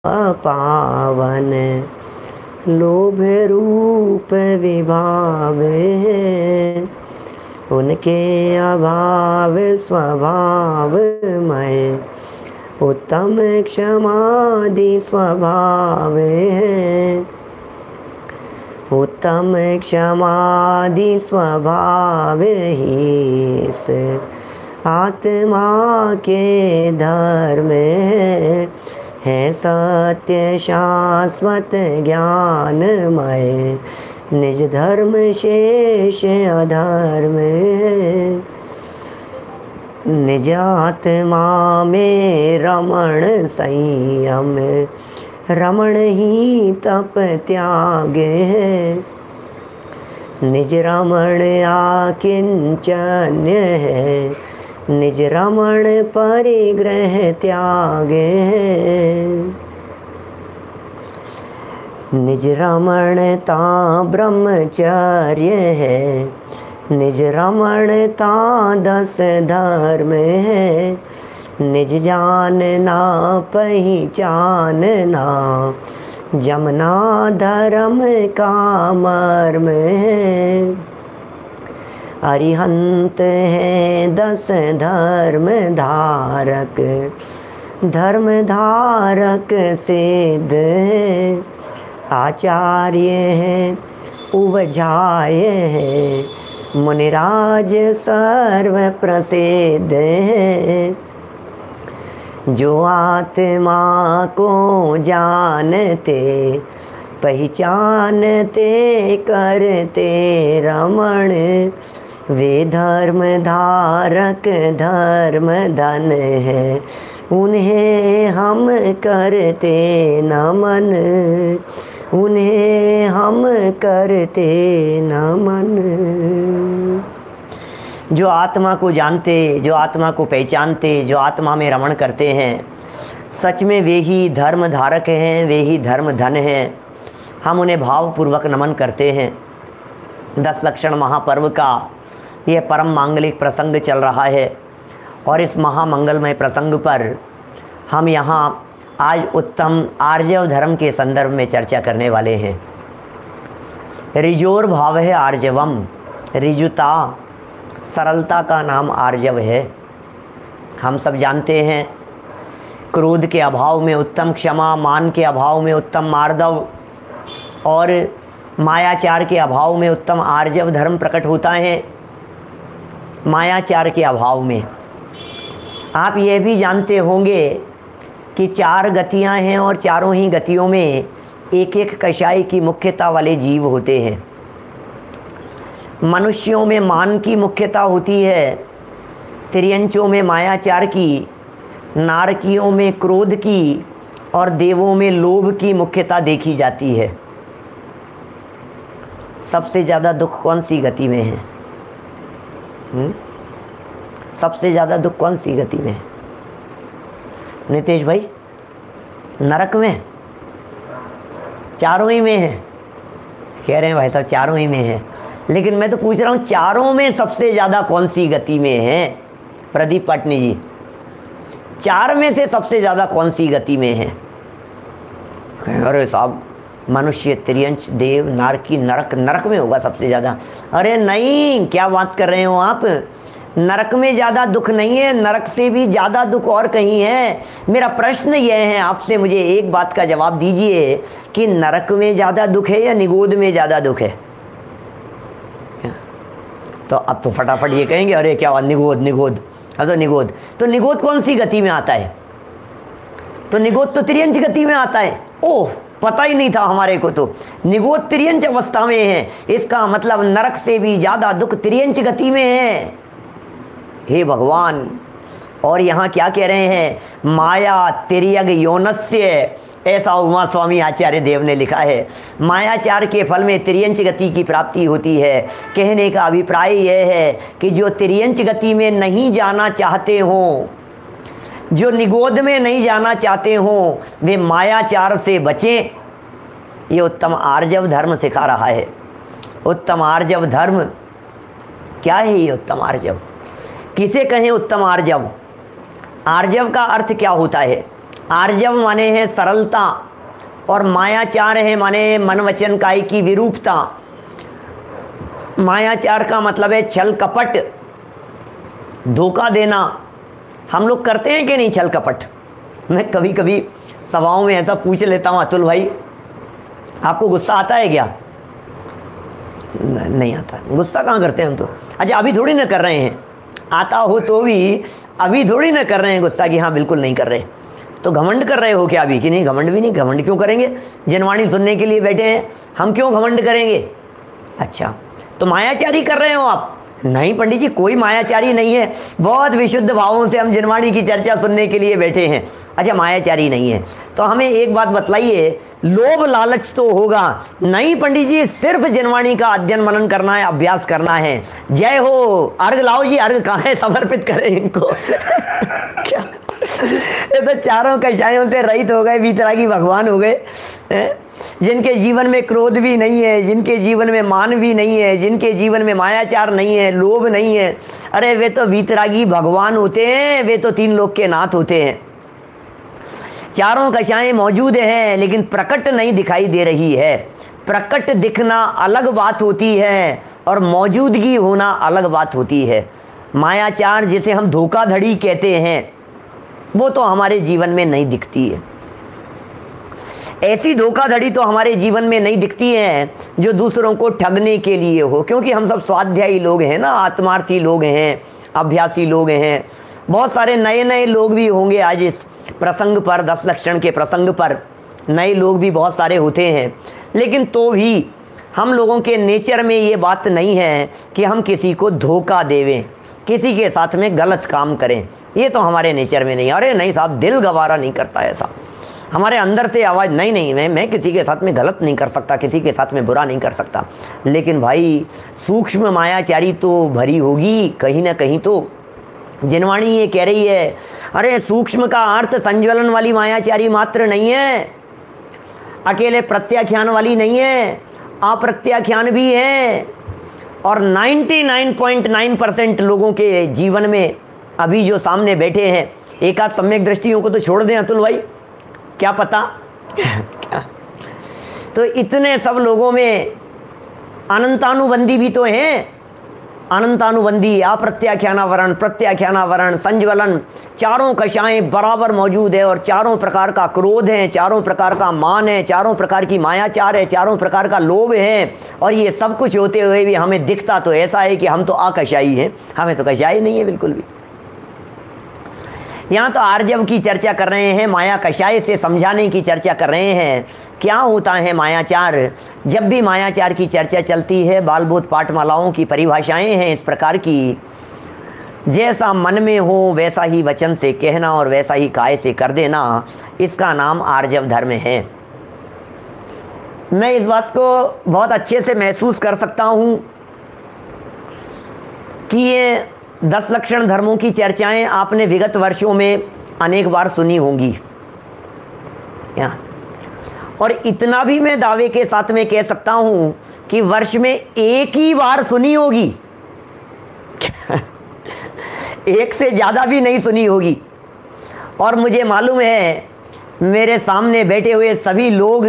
पावन, लोभ रूप विभाव है, उनके अभाव स्वभाव मय, उत्तम क्षमादि स्वभाव है, उत्तम क्षमादि स्वभाव ही से आत्मा के धर्म है सत्य शाश्वत ज्ञानमय, निज धर्म शेष अधर्म है, निज आत्मा में रमण संयम, रमण ही तप त्याग है, निज रमण आकिंचन्य है, निज रमण परिग्रह त्याग है, निज रमणता ब्रह्मचर्य है, निज रमणता 10 धर्म है, निज जानना पहचानना जमना धर्म का मर्म है, अरिहंत है 10 धर्म धारक, धर्म धारक सिद्ध है, आचार्य है उवझाय है, मुनिराज सर्व प्रसिद्ध है, जो आत्मा को जानते पहचानते करते रमण, वे धर्म धारक धर्म धन है, उन्हें हम करते नमन, उन्हें हम करते नमन। जो आत्मा को जानते, जो आत्मा को पहचानते, जो आत्मा में रमण करते हैं, सच में वे ही धर्म धारक हैं, वे ही धर्म धन हैं। हम उन्हें भावपूर्वक नमन करते हैं। 10 लक्षण महापर्व का यह परम मांगलिक प्रसंग चल रहा है और इस महामंगलमय प्रसंग पर हम यहाँ आज उत्तम आर्जव धर्म के संदर्भ में चर्चा करने वाले हैं। रिजोर भाव है आर्जवम, रिजुता सरलता का नाम आर्जव है। हम सब जानते हैं क्रोध के अभाव में उत्तम क्षमा, मान के अभाव में उत्तम मार्दव और मायाचार के अभाव में उत्तम आर्जव धर्म प्रकट होता है। मायाचार के अभाव में आप यह भी जानते होंगे कि 4 गतियां हैं और चारों ही गतियों में एक एक कषाय की मुख्यता वाले जीव होते हैं। मनुष्यों में मान की मुख्यता होती है, तिर्यंचों में मायाचार की, नारकियों में क्रोध की और देवों में लोभ की मुख्यता देखी जाती है। सबसे ज़्यादा दुख कौन सी गति में है? सबसे ज़्यादा दुख कौन सी गति में है नितेश भाई? नरक में? चारों ही में है? कह रहे हैं भाई साहब चारों ही में है, लेकिन मैं तो पूछ रहा हूँ चारों में सबसे ज़्यादा कौन सी गति में है? प्रदीप पाटनी जी, 4 में से सबसे ज़्यादा कौन सी गति में है? अरे साहब मनुष्य, तिर्यंच, देव, नारकी, नरक, नरक में होगा सबसे ज़्यादा। अरे नहीं, क्या बात कर रहे हो आप? नरक में ज़्यादा दुख नहीं है, नरक से भी ज़्यादा दुख और कहीं है। मेरा प्रश्न यह है आपसे, मुझे एक बात का जवाब दीजिए कि नरक में ज़्यादा दुख है या निगोद में ज़्यादा दुख है? तो अब तो फटाफट ये कहेंगे अरे क्या हुआ, निगोद निगोद। हाँ तो निगोद, तो निगोद कौन सी गति में आता है? तो निगोद तो तिर्यंच गति में आता है। ओह, पता ही नहीं था हमारे को। तो निगोद तिर्यंच अवस्था में है, इसका मतलब नरक से भी ज़्यादा दुख तिर्यंच गति में है। हे भगवान! और यहाँ क्या कह रहे हैं? माया तिर्यग योनस्य, ऐसा उमा स्वामी आचार्य देव ने लिखा है। मायाचार के फल में तिर्यंच गति की प्राप्ति होती है। कहने का अभिप्राय यह है कि जो तिर्यंच गति में नहीं जाना चाहते हों, जो निगोद में नहीं जाना चाहते हों, वे मायाचार से बचें। ये उत्तम आर्जव धर्म सिखा रहा है। उत्तम आर्जव धर्म क्या है? ये उत्तम आर्जव किसे कहें? उत्तम आर्जव, आर्जव का अर्थ क्या होता है? आर्जव माने है सरलता, और मायाचार है माने मन वचन काया की विरूपता। मायाचार का मतलब है छल कपट, धोखा देना। हम लोग करते हैं कि नहीं छल कपट? मैं कभी कभी सभाओं में ऐसा पूछ लेता हूँ, अतुल भाई आपको गुस्सा आता है क्या? नहीं आता। गुस्सा कहाँ करते हैं हम तो। अच्छा, अभी थोड़ी ना कर रहे हैं, आता हो तो भी अभी थोड़ी ना कर रहे हैं गुस्सा कि हाँ बिल्कुल नहीं कर रहे। तो घमंड कर रहे हो क्या अभी? कि नहीं, घमंड भी नहीं। घमंड क्यों करेंगे? जनवाणी सुनने के लिए बैठे हैं, हम क्यों घमंड करेंगे? अच्छा, तो मायाचारी कर रहे हो आप? नहीं पंडित जी, कोई मायाचारी नहीं है, बहुत विशुद्ध भावों से हम जनवाणी की चर्चा सुनने के लिए बैठे हैं। अच्छा, मायाचारी नहीं है तो हमें एक बात बतलाइए, लोभ लालच तो होगा? नहीं पंडित जी, सिर्फ जनवाणी का अध्ययन मनन करना है, अभ्यास करना है। जय हो। अर्घ लाओ जी, अर्घ कहाँ है? समर्पित करें इनको। क्या ये तो चारों कषायों से रहित हो गए, वीतरागी भगवान हो गए, जिनके जीवन में क्रोध भी नहीं है, जिनके जीवन में मान भी नहीं है, जिनके जीवन में मायाचार नहीं है, लोभ नहीं है। अरे वे तो वीतरागी भगवान होते हैं, वे तो तीन लोक के नाथ होते हैं। चारों कषाएं मौजूद हैं लेकिन प्रकट नहीं दिखाई दे रही है। प्रकट दिखना अलग बात होती है और मौजूदगी होना अलग बात होती है। मायाचार जिसे हम धोखाधड़ी कहते हैं, वो तो हमारे जीवन में नहीं दिखती है। ऐसी धोखाधड़ी तो हमारे जीवन में नहीं दिखती है जो दूसरों को ठगने के लिए हो, क्योंकि हम सब स्वाध्यायी लोग हैं ना, आत्मार्थी लोग हैं, अभ्यासी लोग हैं। बहुत सारे नए नए लोग भी होंगे आज इस प्रसंग पर, 10 लक्षण के प्रसंग पर नए लोग भी बहुत सारे होते हैं, लेकिन तो भी हम लोगों के नेचर में ये बात नहीं है कि हम किसी को धोखा देवें, किसी के साथ में गलत काम करें। ये तो हमारे नेचर में नहीं। अरे नहीं साहब, दिल गवारा नहीं करता ऐसा, हमारे अंदर से आवाज़ नहीं मैं किसी के साथ में गलत नहीं कर सकता, किसी के साथ में बुरा नहीं कर सकता। लेकिन भाई सूक्ष्म मायाचारी तो भरी होगी कहीं ना कहीं। तो जनवाणी ये कह रही है, अरे सूक्ष्म का अर्थ संज्वलन वाली मायाचारी मात्र नहीं है, अकेले प्रत्याख्यान वाली नहीं है, अप्रत्याख्यान भी है। और 99.9% लोगों के जीवन में अभी जो सामने बैठे हैं, एक आध सम्यक दृष्टियों को तो छोड़ दें अतुल भाई, क्या पता क्या, तो इतने सब लोगों में अनंतानुबंधी भी तो हैं। अनंतानुबंधी, अप्रत्याख्यानावरण, प्रत्याख्यानावरण, संज्वलन, चारों कषाएं बराबर मौजूद है और चारों प्रकार का क्रोध है, चारों प्रकार का मान है, चारों प्रकार की मायाचार है, चारों प्रकार का लोभ है। और ये सब कुछ होते हुए भी हमें दिखता तो ऐसा है कि हम तो अकषाई हैं, हमें तो कषाई नहीं है बिल्कुल भी। यहाँ तो आर्जव की चर्चा कर रहे हैं, माया कषाय से समझाने की चर्चा कर रहे हैं। क्या होता है मायाचार? जब भी मायाचार की चर्चा चलती है, बालबोध पाठमालाओं की परिभाषाएं हैं इस प्रकार की, जैसा मन में हो वैसा ही वचन से कहना और वैसा ही काय से कर देना, इसका नाम आर्जव धर्म है। मैं इस बात को बहुत अच्छे से महसूस कर सकता हूँ कि ये 10 लक्षण धर्मों की चर्चाएं आपने विगत वर्षों में अनेक बार सुनी होंगी, और इतना भी मैं दावे के साथ में कह सकता हूं कि वर्ष में एक ही बार सुनी होगी। एक से ज़्यादा भी नहीं सुनी होगी। और मुझे मालूम है मेरे सामने बैठे हुए सभी लोग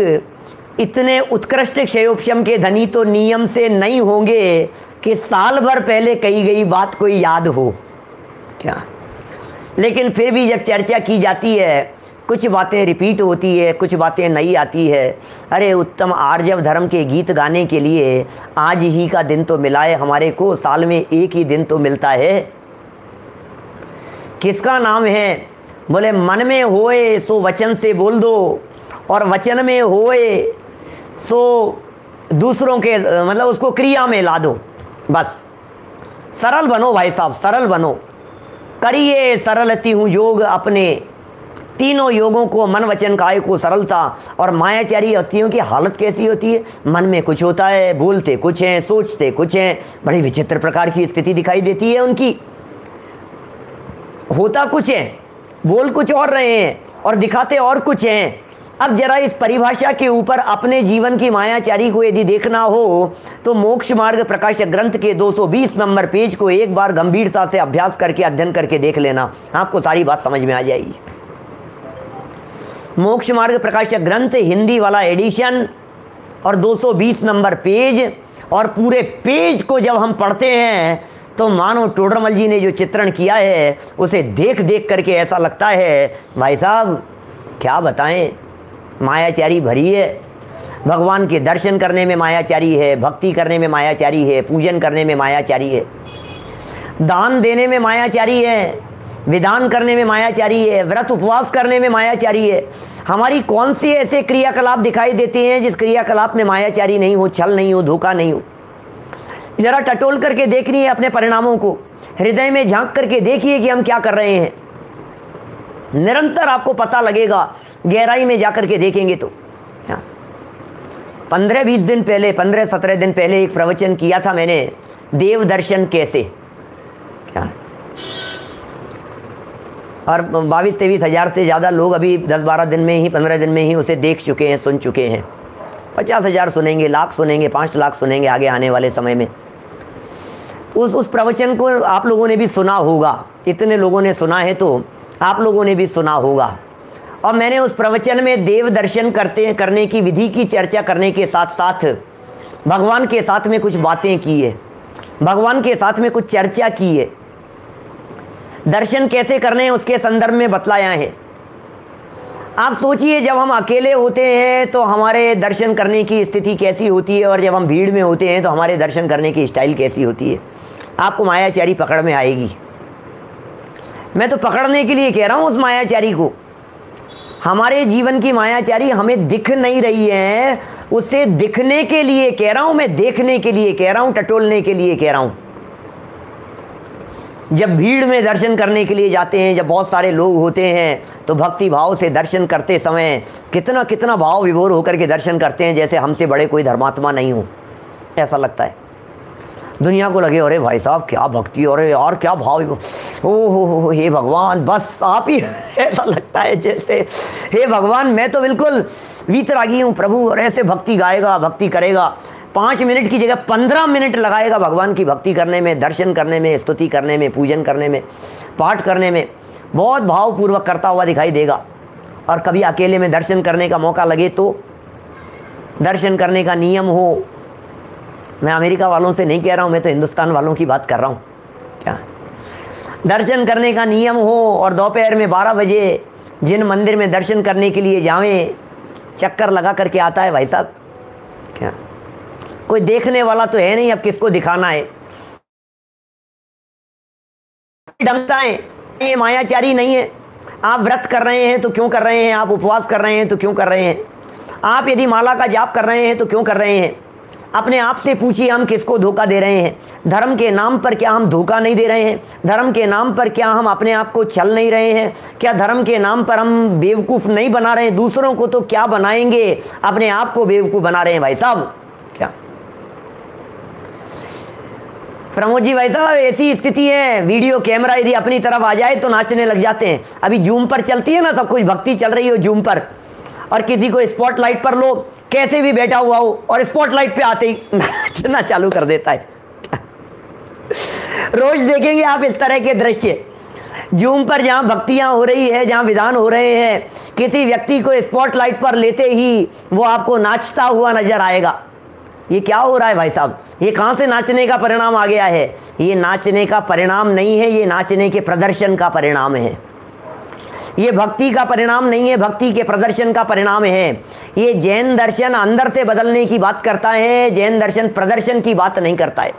इतने उत्कृष्ट क्षयोपशम के धनी तो नियम से नहीं होंगे कि साल भर पहले कही गई बात कोई याद हो क्या। लेकिन फिर भी जब चर्चा की जाती है, कुछ बातें रिपीट होती है, कुछ बातें नई आती है। अरे उत्तम आर्जव धर्म के गीत गाने के लिए आज ही का दिन तो मिला है हमारे को, साल में एक ही दिन तो मिलता है। किसका नाम है? बोले मन में होए सो वचन से बोल दो, और वचन में होए सो दूसरों के मतलब उसको क्रिया में ला दो। बस सरल बनो भाई साहब, सरल बनो। करिए सरलती हूँ योग अपने, तीनों योगों को, मन वचन काय को सरलता। और मायाचारी व्यक्तियों की हालत कैसी होती है? मन में कुछ होता है, बोलते कुछ हैं, सोचते कुछ हैं, बड़ी विचित्र प्रकार की स्थिति दिखाई देती है उनकी। होता कुछ है, बोल कुछ और रहे हैं और दिखाते और कुछ हैं। अब जरा इस परिभाषा के ऊपर अपने जीवन की मायाचारी को यदि देखना हो तो मोक्ष मार्ग प्रकाशक ग्रंथ के 220 नंबर पेज को एक बार गंभीरता से अभ्यास करके, अध्ययन करके देख लेना, आपको सारी बात समझ में आ जाएगी। मोक्ष मार्ग प्रकाशक ग्रंथ हिंदी वाला एडिशन और 220 नंबर पेज, और पूरे पेज को जब हम पढ़ते हैं तो मानो टोडरमल जी ने जो चित्रण किया है उसे देख देख करके ऐसा लगता है भाई साहब क्या बताएं, मायाचारी भरी है। भगवान के दर्शन करने में मायाचारी है, भक्ति करने में मायाचारी है, पूजन करने में मायाचारी है, दान देने में मायाचारी है, विधान करने में मायाचारी है, व्रत उपवास करने में मायाचारी है। हमारी कौन सी ऐसे क्रियाकलाप दिखाई देते हैं जिस क्रियाकलाप में मायाचारी नहीं हो, छल नहीं हो, धोखा नहीं हो? जरा टटोल करके देखनी है अपने परिणामों को, हृदय में झांक करके देखिए कि हम क्या कर रहे हैं। निरंतर आपको पता लगेगा, गहराई में जाकर के देखेंगे तो। 15-20 दिन पहले, 15-17 दिन पहले एक प्रवचन किया था मैंने, देव दर्शन कैसे, क्या, और 22-23 हज़ार से ज़्यादा लोग अभी 10-12 दिन में ही, 15 दिन में ही उसे देख चुके हैं, सुन चुके हैं। 50,000 सुनेंगे, लाख सुनेंगे, 5 लाख सुनेंगे आगे आने वाले समय में। उस प्रवचन को आप लोगों ने भी सुना होगा, इतने लोगों ने सुना है तो आप लोगों ने भी सुना होगा। और मैंने उस प्रवचन में देव दर्शन करने की विधि की चर्चा करने के साथ साथ भगवान के साथ में कुछ बातें की है, भगवान के साथ में कुछ चर्चा की है, दर्शन कैसे करने हैं उसके संदर्भ में बतलाया है। आप सोचिए, जब हम अकेले होते हैं तो हमारे दर्शन करने की स्थिति कैसी होती है, और जब हम भीड़ में होते हैं तो हमारे दर्शन करने की स्टाइल कैसी होती है। आपको मायाचारी पकड़ में आएगी। मैं तो पकड़ने के लिए कह रहा हूँ उस मायाचारी को। हमारे जीवन की मायाचारी हमें दिख नहीं रही है, उसे दिखने के लिए कह रहा हूँ मैं, देखने के लिए कह रहा हूँ, टटोलने के लिए कह रहा हूँ। जब भीड़ में दर्शन करने के लिए जाते हैं, जब बहुत सारे लोग होते हैं, तो भक्ति भाव से दर्शन करते समय कितना कितना भाव विभोर होकर के दर्शन करते हैं, जैसे हमसे बड़े कोई धर्मात्मा नहीं हो, ऐसा लगता है। दुनिया को लगे अरे भाई साहब क्या भक्ति, अरे यार क्या भाव, हो हे भगवान बस आप ही ऐसा लगता है जैसे हे भगवान मैं तो बिल्कुल वीतरागी हूँ प्रभु, और ऐसे भक्ति गाएगा, भक्ति करेगा, 5 मिनट की जगह 15 मिनट लगाएगा भगवान की भक्ति करने में, दर्शन करने में, स्तुति करने में, पूजन करने में, पाठ करने में, बहुत भावपूर्वक करता हुआ दिखाई देगा। और कभी अकेले में दर्शन करने का मौका लगे तो दर्शन करने का नियम हो, मैं अमेरिका वालों से नहीं कह रहा हूँ, मैं तो हिंदुस्तान वालों की बात कर रहा हूँ, क्या दर्शन करने का नियम हो, और दोपहर में 12 बजे जिन मंदिर में दर्शन करने के लिए जावें, चक्कर लगा करके आता है भाई साहब, क्या कोई देखने वाला तो है नहीं, अब किसको दिखाना है। ढंगता है, ये मायाचारी नहीं है। आप व्रत कर रहे हैं तो क्यों कर रहे हैं, आप उपवास कर रहे हैं तो क्यों कर रहे हैं, आप यदि माला का जाप कर रहे हैं तो क्यों कर रहे हैं। अपने आप से पूछिए हम किसको धोखा दे रहे हैं। धर्म के नाम पर क्या हम धोखा नहीं दे रहे हैं? धर्म के नाम पर क्या हम अपने आप को छल नहीं रहे हैं? क्या धर्म के नाम पर हम बेवकूफ़ नहीं बना रहे हैं? दूसरों को तो क्या बनाएंगे, अपने आप को बेवकूफ़ बना रहे हैं भाई साहब। क्या प्रमोद जी भाई साहब ऐसी स्थिति है, वीडियो कैमरा यदि अपनी तरफ आ जाए तो नाचने लग जाते हैं। अभी जूम पर चलती है ना सब कुछ, भक्ति चल रही हो जूम पर, और किसी को स्पॉटलाइट पर लो, कैसे भी बैठा हुआ हो, और स्पॉटलाइट पे आते ही नाचना चालू कर देता है। रोज देखेंगे आप इस तरह के दृश्य जूम पर, जहाँ भक्तियाँ हो रही है, जहाँ विधान हो रहे हैं, किसी व्यक्ति को स्पॉटलाइट पर लेते ही वो आपको नाचता हुआ नजर आएगा। ये क्या हो रहा है भाई साहब? ये कहाँ से नाचने का परिणाम आ गया है? ये नाचने का परिणाम नहीं है, ये नाचने के प्रदर्शन का परिणाम है। ये भक्ति का परिणाम नहीं है, भक्ति के प्रदर्शन का परिणाम है। ये जैन दर्शन अंदर से बदलने की बात करता है, जैन दर्शन प्रदर्शन की बात नहीं करता है।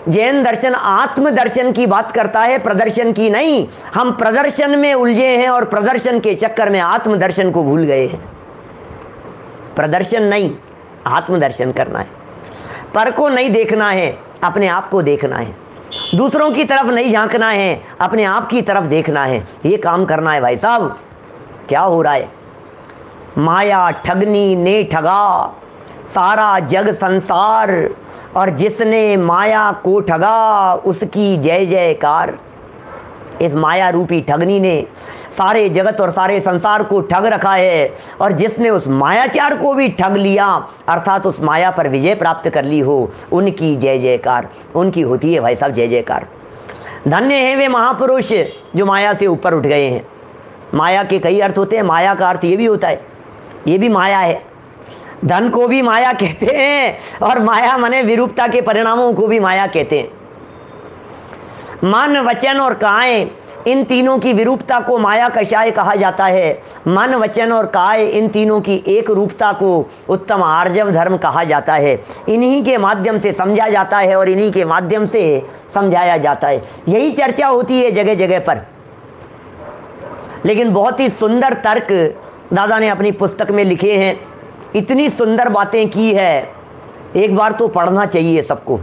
जैन दर्शन आत्म दर्शन की बात करता है, प्रदर्शन की नहीं। हम प्रदर्शन में उलझे हैं और प्रदर्शन के चक्कर में आत्म दर्शन को भूल गए हैं। प्रदर्शन नहीं, आत्म दर्शन करना है। पर को नहीं देखना है, अपने आप को देखना है। दूसरों की तरफ नहीं झांकना है, अपने आप की तरफ देखना है। ये काम करना है भाई साहब। क्या हो रहा है? माया ठगनी ने ठगा सारा जग संसार, और जिसने माया को ठगा उसकी जय जयकार। इस माया रूपी ठगनी ने सारे जगत और सारे संसार को ठग रखा है, और जिसने उस मायाचार को भी ठग लिया, अर्थात उस माया पर विजय प्राप्त कर ली हो, उनकी जय जयकार। उनकी होती है भाई साहब जय जयकार। धन्य है वे महापुरुष जो माया से ऊपर उठ गए हैं। माया के कई अर्थ होते हैं, माया का अर्थ ये भी होता है, ये भी माया है। धन को भी माया कहते हैं और माया माने विरूपता के परिणामों को भी माया कहते हैं। मन, वचन और काय, इन तीनों की विरूपता को माया कषाय कहा जाता है। मन, वचन और काय, इन तीनों की एक रूपता को उत्तम आर्जव धर्म कहा जाता है। इन्हीं के माध्यम से समझा जाता है और इन्हीं के माध्यम से समझाया जाता है। यही चर्चा होती है जगह जगह पर। लेकिन बहुत ही सुंदर तर्क दादा ने अपनी पुस्तक में लिखे हैं, इतनी सुंदर बातें की है, एक बार तो पढ़ना चाहिए सबको।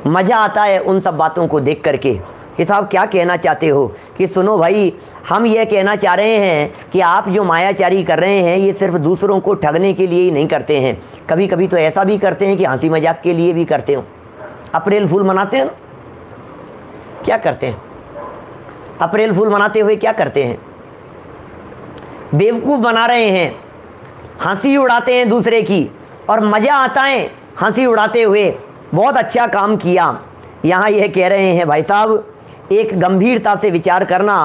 मज़ा आता है उन सब बातों को देख करके कि साहब क्या कहना चाहते हो। कि सुनो भाई, हम ये कहना चाह रहे हैं कि आप जो मायाचारी कर रहे हैं ये सिर्फ दूसरों को ठगने के लिए ही नहीं करते हैं, कभी कभी तो ऐसा भी करते हैं कि हंसी मजाक के लिए भी करते हो। अप्रैल फूल मनाते हैं ना, क्या करते हैं? अप्रैल फूल मनाते हुए क्या करते हैं? बेवकूफ़ बना रहे हैं, हंसी उड़ाते हैं दूसरे की और मज़ा आता है हंसी उड़ाते हुए। बहुत अच्छा काम किया। यहाँ यह कह रहे हैं भाई साहब, एक गंभीरता से विचार करना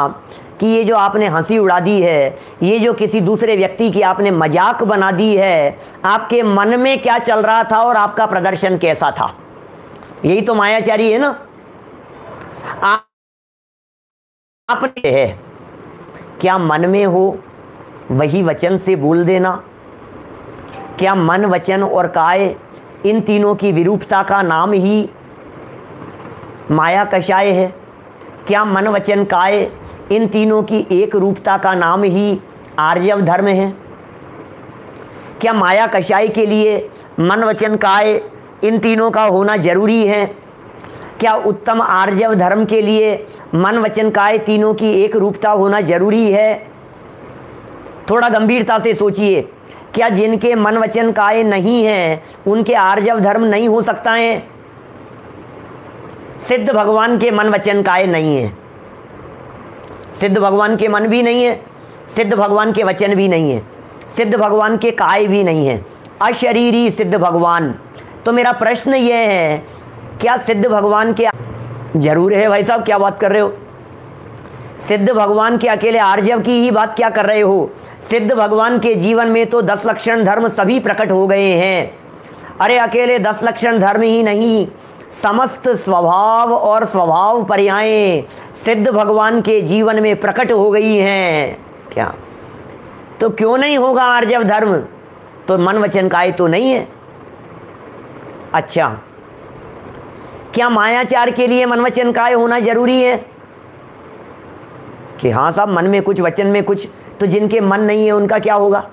कि ये जो आपने हंसी उड़ा दी है, ये जो किसी दूसरे व्यक्ति की आपने मजाक बना दी है, आपके मन में क्या चल रहा था और आपका प्रदर्शन कैसा था? यही तो मायाचारी है ना। आपने है क्या मन में हो वही वचन से बोल देना? क्या मन, वचन और काय, इन तीनों की विरूपता का नाम ही माया कषाय है? क्या मन, वचन, काय, इन तीनों की एक रूपता का नाम ही आर्जव धर्म है? क्या माया कषाय के लिए मन, वचन, काय, इन तीनों का होना जरूरी है? क्या उत्तम आर्जव धर्म के लिए मन, वचन, काय तीनों की एक रूपता होना जरूरी है? थोड़ा गंभीरता से सोचिए, क्या जिनके मन, वचन, काय नहीं हैं उनके आर्जव धर्म नहीं हो सकता है? सिद्ध भगवान के मन, वचन, काय नहीं है, सिद्ध भगवान के मन भी नहीं है, सिद्ध भगवान के वचन भी नहीं है, सिद्ध भगवान के काय भी नहीं है, अशरीरी सिद्ध भगवान। तो मेरा प्रश्न यह है, क्या सिद्ध भगवान के जरूर है? भाई साहब क्या बात कर रहे हो? सिद्ध भगवान के अकेले आर्जव की ही बात क्या कर रहे हो? सिद्ध भगवान के जीवन में तो 10 लक्षण धर्म सभी प्रकट हो गए हैं। अरे अकेले 10 लक्षण धर्म ही नहीं, समस्त स्वभाव और स्वभाव पर्यायें सिद्ध भगवान के जीवन में प्रकट हो गई हैं। क्या तो क्यों नहीं होगा आर्जव धर्म? तो मन, वचन, काय तो नहीं है। अच्छा, क्या मायाचार के लिए मन, वचन, काय होना जरूरी है? कि हाँ साहब मन में कुछ, वचन में कुछ। तो जिनके मन नहीं है उनका क्या होगा?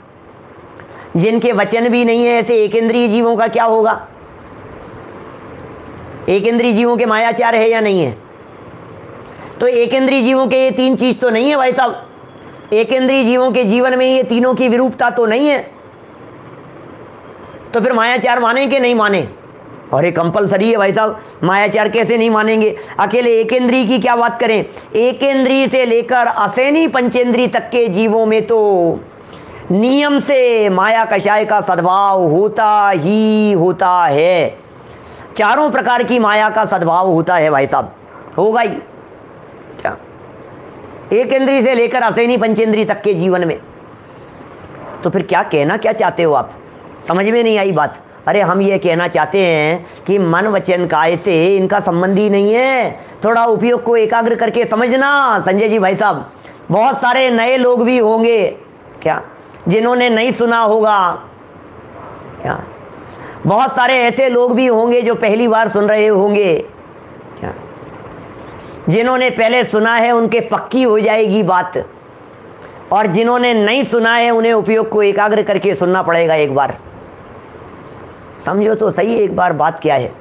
जिनके वचन भी नहीं है, ऐसे एक इंद्रिय जीवों का क्या होगा? एक इंद्रिय जीवों के मायाचार है या नहीं है? तो एक इंद्रिय जीवों के ये 3 चीज तो नहीं है भाई साहब। एक इंद्रिय जीवों के जीवन में ये तीनों की विरूपता तो नहीं है। तो फिर मायाचार माने कि नहीं माने? और ये कंपलसरी है भाई साहब, मायाचार कैसे नहीं मानेंगे? अकेले एक इंद्रिय की क्या बात करें, एक इंद्रिय से लेकर असेनी पंचेंद्रिय तक के जीवों में तो नियम से माया कषाय का सद्भाव होता ही होता है। चारों प्रकार की माया का सद्भाव होता है भाई साहब, होगा ही। क्या एक इंद्रिय से लेकर असेनी पंचेंद्रिय तक के जीवन में? तो फिर क्या कहना क्या चाहते हो आप? समझ में नहीं आई बात। अरे हम ये कहना चाहते हैं कि मन, वचन, काय से इनका संबंध ही नहीं है। थोड़ा उपयोग को एकाग्र करके समझना संजय जी भाई साहब। बहुत सारे नए लोग भी होंगे क्या जिन्होंने नहीं सुना होगा। क्या बहुत सारे ऐसे लोग भी होंगे जो पहली बार सुन रहे होंगे। क्या जिन्होंने पहले सुना है उनके पक्की हो जाएगी बात, और जिन्होंने नहीं सुना है उन्हें उपयोग को एकाग्र करके सुनना पड़ेगा एक बार। समझो तो सही एक बार बात क्या है।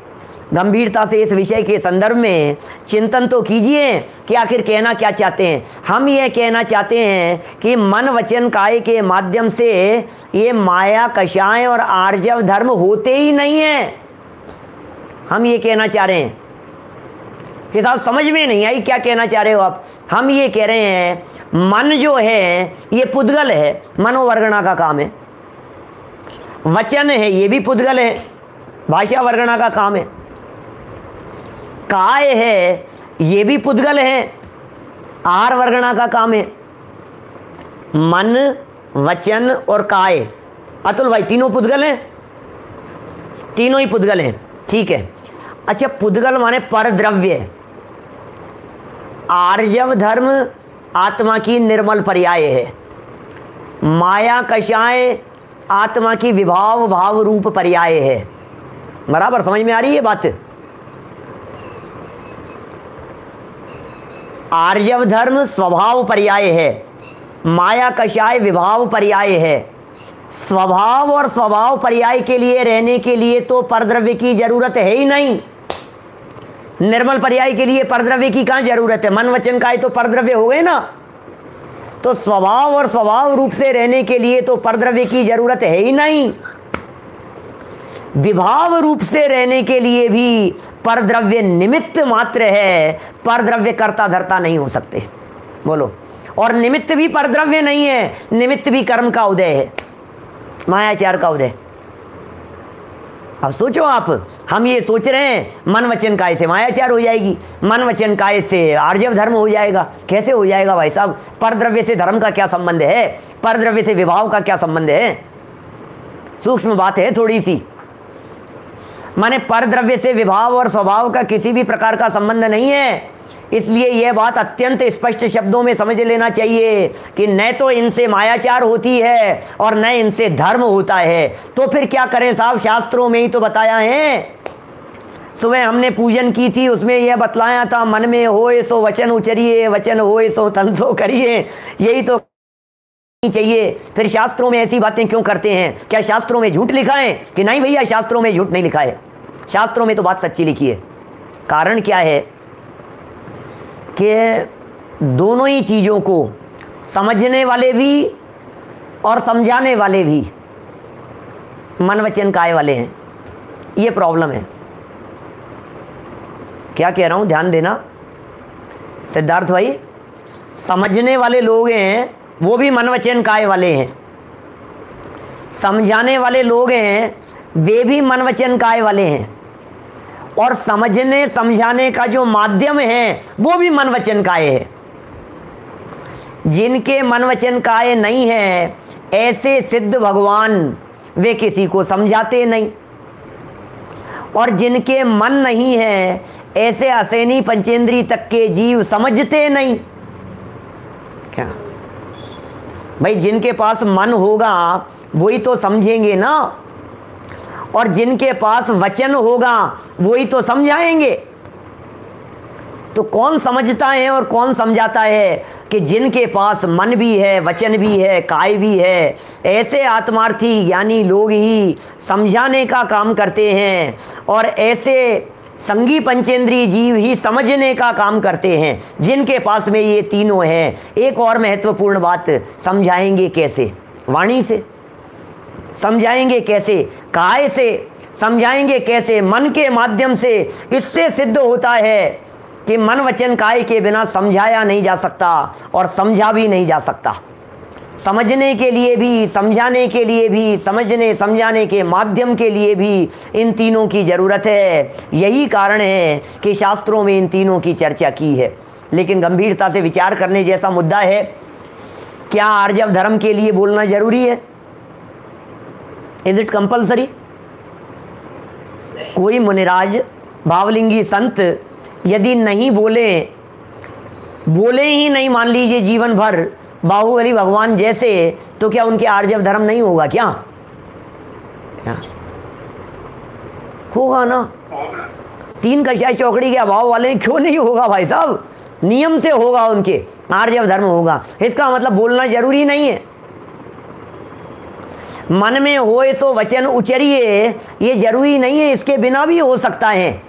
गंभीरता से इस विषय के संदर्भ में चिंतन तो कीजिए कि आखिर कहना क्या चाहते हैं। हम ये कहना चाहते हैं कि मन, वचन, काय के माध्यम से ये माया कषाय और आर्जव धर्म होते ही नहीं है। हम ये कहना चाह रहे हैं कि साहब समझ में नहीं आई क्या कहना चाह रहे हो आप। हम ये कह रहे हैं मन जो है ये पुद्गल है, मनोवर्गणा का काम है। वचन है ये भी पुद्गल है, भाषा वर्गणा का काम है। काय है ये भी पुद्गल है, आर वर्गणा का काम है। मन, वचन और काय। अतुल भाई तीनों पुद्गल हैं, तीनों ही पुद्गल हैं, ठीक है। अच्छा, पुद्गल माने परद्रव्य। आर्जव धर्म आत्मा की निर्मल पर्याय है, माया कषाय आत्मा की विभाव भाव रूप पर्याय है। बराबर समझ में आ रही है बात? आर्जव धर्म स्वभाव पर्याय है, माया कषाय विभाव पर्याय है। स्वभाव और स्वभाव पर्याय के लिए रहने के लिए तो परद्रव्य की जरूरत है ही नहीं। निर्मल पर्याय के लिए परद्रव्य की कहां जरूरत है? मन वचन काय तो परद्रव्य हो गए ना। तो स्वभाव और स्वभाव रूप से रहने के लिए तो परद्रव्य की जरूरत है ही नहीं। विभाव रूप से रहने के लिए भी परद्रव्य निमित्त मात्र है, परद्रव्य कर्ता धर्ता नहीं हो सकते। बोलो। और निमित्त भी परद्रव्य नहीं है, निमित्त भी कर्म का उदय है, मायाचार का उदय। अब सोचो आप, हम ये सोच रहे हैं मन वचन काय से मायाचार हो जाएगी, मन वचन काय से आर्जव धर्म हो जाएगा। कैसे हो जाएगा भाई साहब? परद्रव्य से धर्म का क्या संबंध है? परद्रव्य से विभाव का क्या संबंध है? सूक्ष्म बात है थोड़ी सी। माने परद्रव्य से विभाव और स्वभाव का किसी भी प्रकार का संबंध नहीं है। इसलिए यह बात अत्यंत स्पष्ट शब्दों में समझ लेना चाहिए कि न तो इनसे मायाचार होती है और न इनसे धर्म होता है। तो फिर क्या करें साहब? शास्त्रों में ही तो बताया है। सुबह हमने पूजन की थी, उसमें यह बतलाया था, मन में होए सो वचन उचरिए, वचन होए सो तन सो करिए। यही तो चाहिए। फिर शास्त्रों में ऐसी बातें क्यों करते हैं? क्या शास्त्रों में झूठ लिखा है? कि नहीं भैया, शास्त्रों में झूठ नहीं लिखा है, शास्त्रों में तो बात सच्ची लिखी है। कारण क्या है कि दोनों ही चीज़ों को समझने वाले भी और समझाने वाले भी मन वचन काय वाले हैं। ये प्रॉब्लम है। क्या कह रहा हूं, ध्यान देना सिद्धार्थ भाई। समझने वाले लोग हैं वो भी मन वचन काय वाले हैं, समझाने वाले लोग हैं वे भी मन वचन काय वाले हैं, और समझने समझाने का जो माध्यम है वो भी मन वचन काय है। जिनके मन वचन काय नहीं है ऐसे सिद्ध भगवान वे किसी को समझाते नहीं, और जिनके मन नहीं है ऐसे असैनी पंचेंद्री तक के जीव समझते नहीं। क्या भाई? जिनके पास मन होगा वही तो समझेंगे ना, और जिनके पास वचन होगा वही तो समझाएंगे। तो कौन समझता है और कौन समझाता है? कि जिनके पास मन भी है, वचन भी है, काय भी है, ऐसे आत्मार्थी ज्ञानी लोग ही समझाने का काम करते हैं, और ऐसे संगी पंचेंद्रीय जीव ही समझने का काम करते हैं। जिनके पास में ये तीनों हैं। एक और महत्वपूर्ण बात, समझाएंगे कैसे? वाणी से समझाएंगे कैसे? काय से समझाएंगे कैसे? मन के माध्यम से। इससे सिद्ध होता है कि मन वचन काय के बिना समझाया नहीं जा सकता और समझा भी नहीं जा सकता। समझने के लिए भी, समझाने के लिए भी, समझने समझाने के माध्यम के लिए भी इन तीनों की ज़रूरत है। यही कारण है कि शास्त्रों में इन तीनों की चर्चा की है। लेकिन गंभीरता से विचार करने जैसा मुद्दा है, क्या आर्जव धर्म के लिए बोलना जरूरी है? Is it compulsory? कोई मुनिराज भावलिंगी संत यदि नहीं बोले ही नहीं, मान लीजिए जीवन भर बाहुबली भगवान जैसे, तो क्या उनके आर्जव धर्म नहीं होगा? क्या होगा ना। 3 कषाय चौकड़ी के अभाव वाले क्यों नहीं होगा भाई साहब? नियम से होगा, उनके आर्जव धर्म होगा। इसका मतलब बोलना जरूरी नहीं है। मन में होए सो वचन उचरिए, ये जरूरी नहीं है, इसके बिना भी हो सकता है,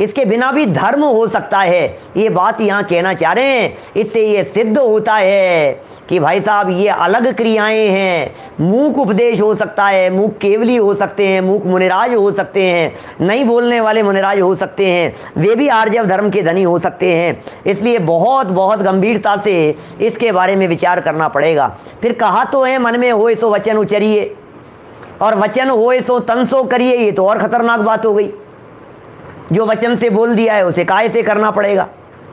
इसके बिना भी धर्म हो सकता है। ये बात यहाँ कहना चाह रहे हैं। इससे ये सिद्ध होता है कि भाई साहब ये अलग क्रियाएं हैं। मूक उपदेश हो सकता है, मूक केवली हो सकते हैं, मूक मुनिराज हो सकते हैं, नहीं बोलने वाले मुनिराज हो सकते हैं, वे भी आर्जव धर्म के धनी हो सकते हैं। इसलिए बहुत बहुत गंभीरता से इसके बारे में विचार करना पड़ेगा। फिर कहा तो है मन में होए सो वचन उचरिए, और वचन होए सो तन सो करिए। ये तो और खतरनाक बात हो गई। जो वचन से बोल दिया है उसे काय से करना पड़ेगा?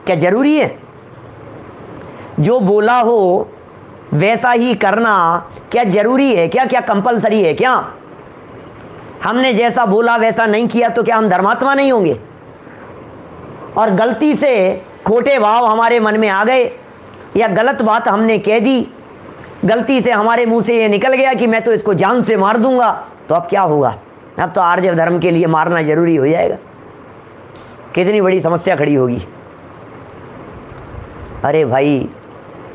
क्या जरूरी है? जो बोला हो वैसा ही करना क्या जरूरी है? क्या कंपलसरी है क्या? हमने जैसा बोला वैसा नहीं किया तो क्या हम धर्मात्मा नहीं होंगे? और गलती से खोटे भाव हमारे मन में आ गए या गलत बात हमने कह दी, गलती से हमारे मुंह से ये निकल गया कि मैं तो इसको जान से मार दूंगा, तो अब क्या होगा? अब तो आर्य धर्म के लिए मारना जरूरी हो जाएगा। कितनी बड़ी समस्या खड़ी होगी। अरे भाई,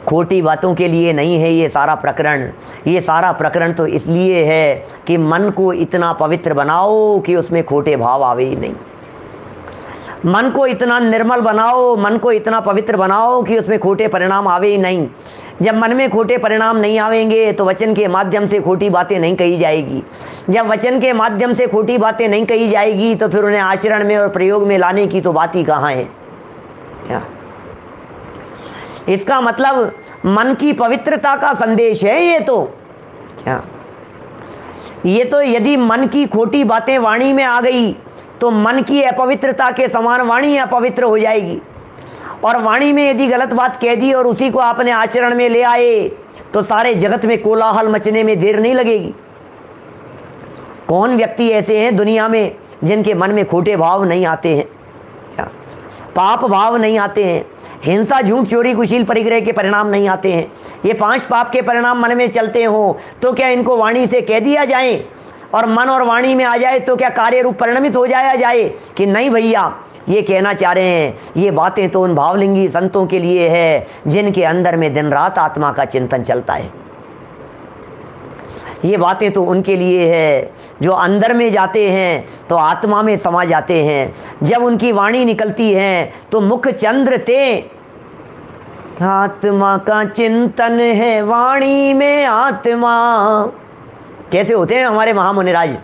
खोटी बातों के लिए नहीं है ये सारा प्रकरण। ये सारा प्रकरण तो इसलिए है कि मन को इतना पवित्र बनाओ कि उसमें खोटे भाव आवे ही नहीं। मन को इतना निर्मल बनाओ, मन को इतना पवित्र बनाओ कि उसमें खोटे परिणाम आवे ही नहीं। जब मन में खोटे परिणाम नहीं आवेंगे तो वचन के माध्यम से खोटी बातें नहीं कही जाएगी। जब वचन के माध्यम से खोटी बातें नहीं कही जाएगी तो फिर उन्हें आचरण में और प्रयोग में लाने की तो बात ही कहाँ है? इसका मतलब मन की पवित्रता का संदेश है ये तो। क्या ये तो यदि मन की खोटी बातें वाणी में आ गई तो मन की अपवित्रता के समान वाणी अपवित्र हो जाएगी। और वाणी में यदि गलत बात कह दी और उसी को आपने आचरण में ले आए तो सारे जगत में कोलाहल मचने में देर नहीं लगेगी। कौन व्यक्ति ऐसे हैं दुनिया में जिनके मन में खोटे भाव नहीं आते हैं, पाप भाव नहीं आते हैं, हिंसा, झूठ, चोरी, कुशील, परिग्रह के परिणाम नहीं आते हैं? ये 5 पाप के परिणाम मन में चलते हों तो क्या इनको वाणी से कह दिया जाए और मन और वाणी में आ जाए तो क्या कार्य रूप परिणमित हो जाया जाए कि नहीं भैया ये कहना चाह रहे हैं ये बातें तो उन भावलिंगी संतों के लिए है जिनके अंदर में दिन रात आत्मा का चिंतन चलता है। ये बातें तो उनके लिए है जो अंदर में जाते हैं तो आत्मा में समा जाते हैं। जब उनकी वाणी निकलती है तो मुख चंद्र ते, आत्मा का चिंतन है वाणी में आत्मा। कैसे होते हैं हमारे महामुनिराज?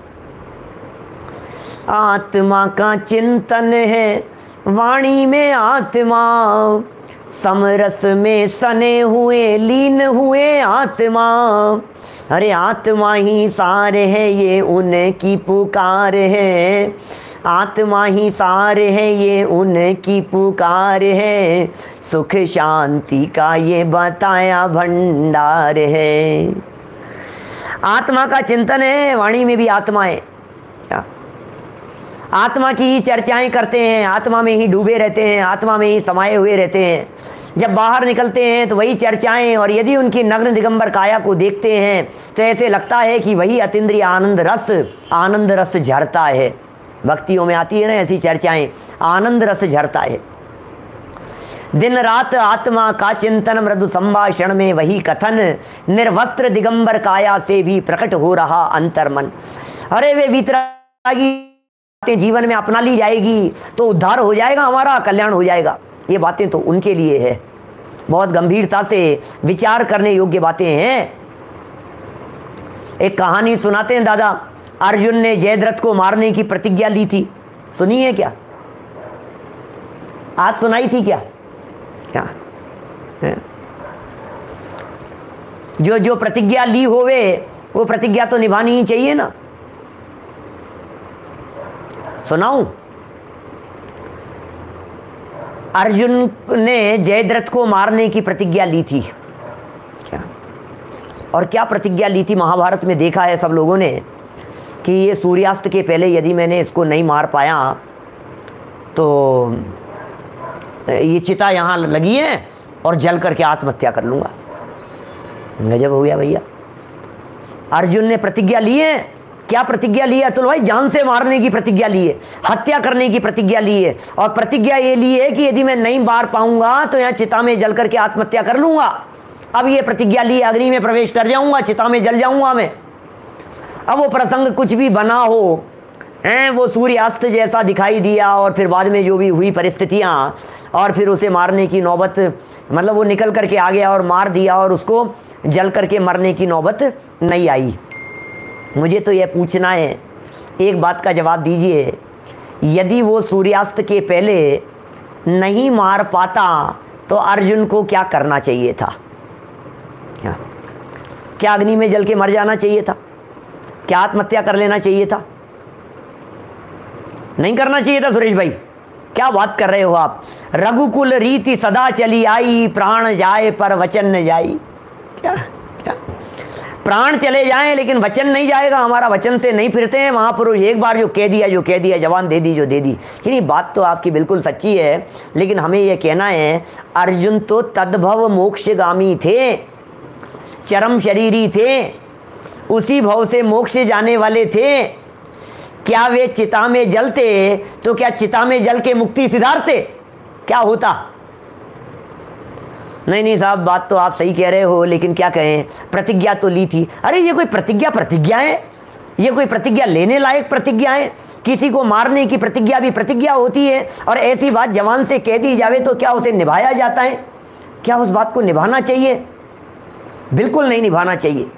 आत्मा का चिंतन है वाणी में आत्मा, समरस में सने हुए लीन हुए आत्मा। अरे आत्मा ही सार है ये उनकी पुकार है, आत्मा ही सार है ये उनकी पुकार है, सुख शांति का ये बताया भंडार है। आत्मा का चिंतन है, वाणी में भी आत्मा है। क्या आत्मा की ही चर्चाएं करते हैं, आत्मा में ही डूबे रहते हैं, आत्मा में ही समाये हुए रहते हैं। जब बाहर निकलते हैं तो वही चर्चाएं, और यदि उनकी नग्न दिगंबर काया को देखते हैं तो ऐसे लगता है कि वही अतीन्द्रिय आनंद रस झरता है। भक्तियों में आती है ना ऐसी चर्चाएं, आनंद रस झरता है। दिन रात आत्मा का चिंतन, मृदु संभाषण में वही कथन, निर्वस्त्र दिगंबर काया से भी प्रकट हो रहा अंतर्मन। अरे वे वीतरागी बातें जीवन में अपना ली जाएगी तो उद्धार हो जाएगा, हमारा कल्याण हो जाएगा। ये बातें तो उनके लिए है। बहुत गंभीरता से विचार करने योग्य बातें हैं। एक कहानी सुनाते हैं दादा। अर्जुन ने जयद्रथ को मारने की प्रतिज्ञा ली थी, सुनी है क्या? आज सुनाई थी क्या? क्या जो प्रतिज्ञा ली होवे वो प्रतिज्ञा तो निभानी ही चाहिए ना। सुनाऊं? अर्जुन ने जयद्रथ को मारने की प्रतिज्ञा ली थी। क्या और क्या प्रतिज्ञा ली थी? महाभारत में देखा है सब लोगों ने कि ये सूर्यास्त के पहले यदि मैंने इसको नहीं मार पाया तो ये चिता यहाँ लगी है और जल करके आत्महत्या कर लूँगा। गजब हो गया भैया। अर्जुन ने प्रतिज्ञा ली है। क्या प्रतिज्ञा ली है अतुल भाई? जान से मारने की प्रतिज्ञा ली है, हत्या करने की प्रतिज्ञा ली है, और प्रतिज्ञा ये ली है कि यदि मैं नहीं मार पाऊंगा तो यहाँ चिता में जल करके आत्महत्या कर लूंगा। अब ये प्रतिज्ञा ली, अग्नि में प्रवेश कर जाऊंगा, चिता में जल जाऊंगा मैं। अब वो प्रसंग कुछ भी बना हो, वो सूर्यास्त जैसा दिखाई दिया और फिर बाद में जो भी हुई परिस्थितियाँ, और फिर उसे मारने की नौबत, मतलब वो निकल करके आ गया और मार दिया और उसको जल करके मरने की नौबत नहीं आई। मुझे तो यह पूछना है, एक बात का जवाब दीजिए, यदि वो सूर्यास्त के पहले नहीं मार पाता तो अर्जुन को क्या करना चाहिए था? क्या अग्नि में जल के मर जाना चाहिए था? क्या आत्महत्या कर लेना चाहिए था? नहीं करना चाहिए था सुरेश भाई। क्या बात कर रहे हो आप? रघुकुल रीति सदा चली आई, प्राण जाए पर वचन न जाई। क्या क्या प्राण चले जाएं लेकिन वचन नहीं जाएगा हमारा, वचन से नहीं फिरते हैं महापुरुष। एक बार जो कह दिया जवान दे दी जो दे दी। कि नहीं, बात तो आपकी बिल्कुल सच्ची है, लेकिन हमें यह कहना है अर्जुन तो तद्भव मोक्षगामी थे, चरम शरीरी थे, उसी भव से मोक्ष जाने वाले थे। क्या वे चिता में जलते तो क्या चिता में जल के मुक्ति सिधारते? क्या होता? नहीं साहब, बात तो आप सही कह रहे हो, लेकिन क्या कहें, प्रतिज्ञा तो ली थी। अरे ये कोई प्रतिज्ञा है? ये कोई प्रतिज्ञा लेने लायक प्रतिज्ञा है? किसी को मारने की प्रतिज्ञा भी प्रतिज्ञा होती है, और ऐसी बात जवान से कह दी जावे तो क्या उसे निभाया जाता है? क्या उस बात को निभाना चाहिए? बिल्कुल नहीं निभाना चाहिए।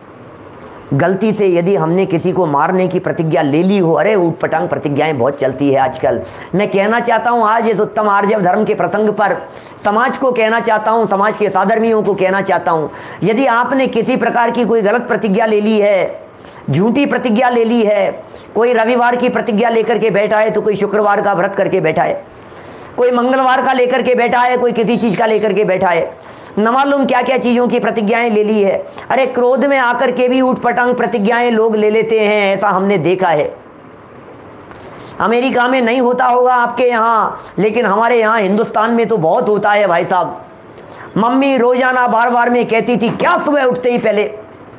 गलती से यदि हमने किसी को मारने की प्रतिज्ञा ले ली हो, अरे ऊटपटांग प्रतिज्ञाएं बहुत चलती है आजकल। मैं कहना चाहता हूं आज इस उत्तम आर्जव धर्म के प्रसंग पर समाज को कहना चाहता हूं, समाज के साधर्मियों को कहना चाहता हूं, यदि आपने किसी प्रकार की कोई गलत प्रतिज्ञा ले ली है, झूठी प्रतिज्ञा ले ली है, कोई रविवार की प्रतिज्ञा लेकर के बैठा है तो कोई शुक्रवार का व्रत करके बैठा है, कोई मंगलवार का लेकर के बैठा है, कोई किसी चीज़ का लेकर के बैठा है, न मालूम क्या क्या चीज़ों की प्रतिज्ञाएं ले ली है। अरे क्रोध में आकर के भी ऊटपटांग प्रतिज्ञाएं लोग ले लेते हैं, ऐसा हमने देखा है। अमेरिका में नहीं होता होगा आपके यहाँ, लेकिन हमारे यहाँ हिंदुस्तान में तो बहुत होता है भाई साहब। मम्मी रोजाना बार बार में कहती थी, क्या सुबह उठते ही पहले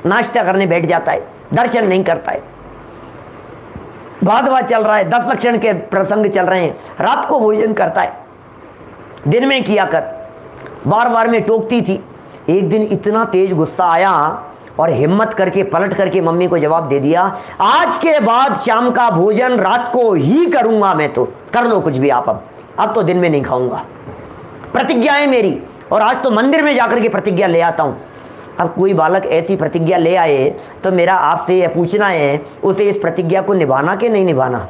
नाश्ता करने बैठ जाता है, दर्शन नहीं करता है, भादवा चल रहा है, 10 लक्षण के प्रसंग चल रहे हैं, रात को भोजन करता है, दिन में किया कर, बार बार में टोकती थी। एक दिन इतना तेज गुस्सा आया और हिम्मत करके पलट करके मम्मी को जवाब दे दिया, आज के बाद शाम का भोजन रात को ही करूंगा मैं, तो कर लो कुछ भी आप, अब तो दिन में नहीं खाऊंगा, प्रतिज्ञा है मेरी। और आज तो मंदिर में जाकर के प्रतिज्ञा ले आता हूं। अब कोई बालक ऐसी प्रतिज्ञा ले आए तो मेरा आपसे यह पूछना है, उसे इस प्रतिज्ञा को निभाना कि नहीं निभाना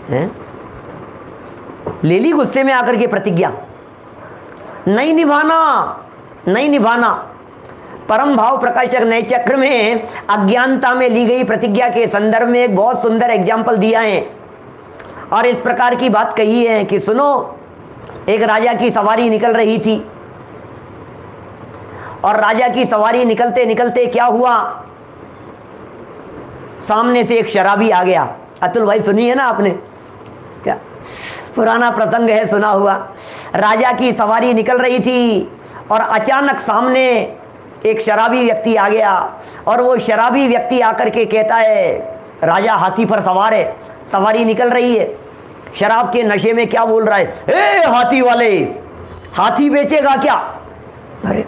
है? ले ली गुस्से में आकर के प्रतिज्ञा, नहीं निभाना। परम भाव प्रकाशक नए चक्र में अज्ञानता में ली गई प्रतिज्ञा के संदर्भ में एक बहुत सुंदर एग्जाम्पल दिया है, और इस प्रकार की बात कही है कि सुनो, एक राजा की सवारी निकल रही थी, और राजा की सवारी निकलते निकलते क्या हुआ, सामने से एक शराबी आ गया। अतुल भाई सुनी है ना आपने, क्या पुराना प्रसंग है, सुना हुआ। राजा की सवारी निकल रही थी और अचानक सामने एक शराबी व्यक्ति आ गया, और वो शराबी व्यक्ति आकर के कहता है, राजा हाथी पर सवार है, सवारी निकल रही है, शराब के नशे में क्या बोल रहा है, ए हाथी वाले, हाथी बेचेगा क्या? अरे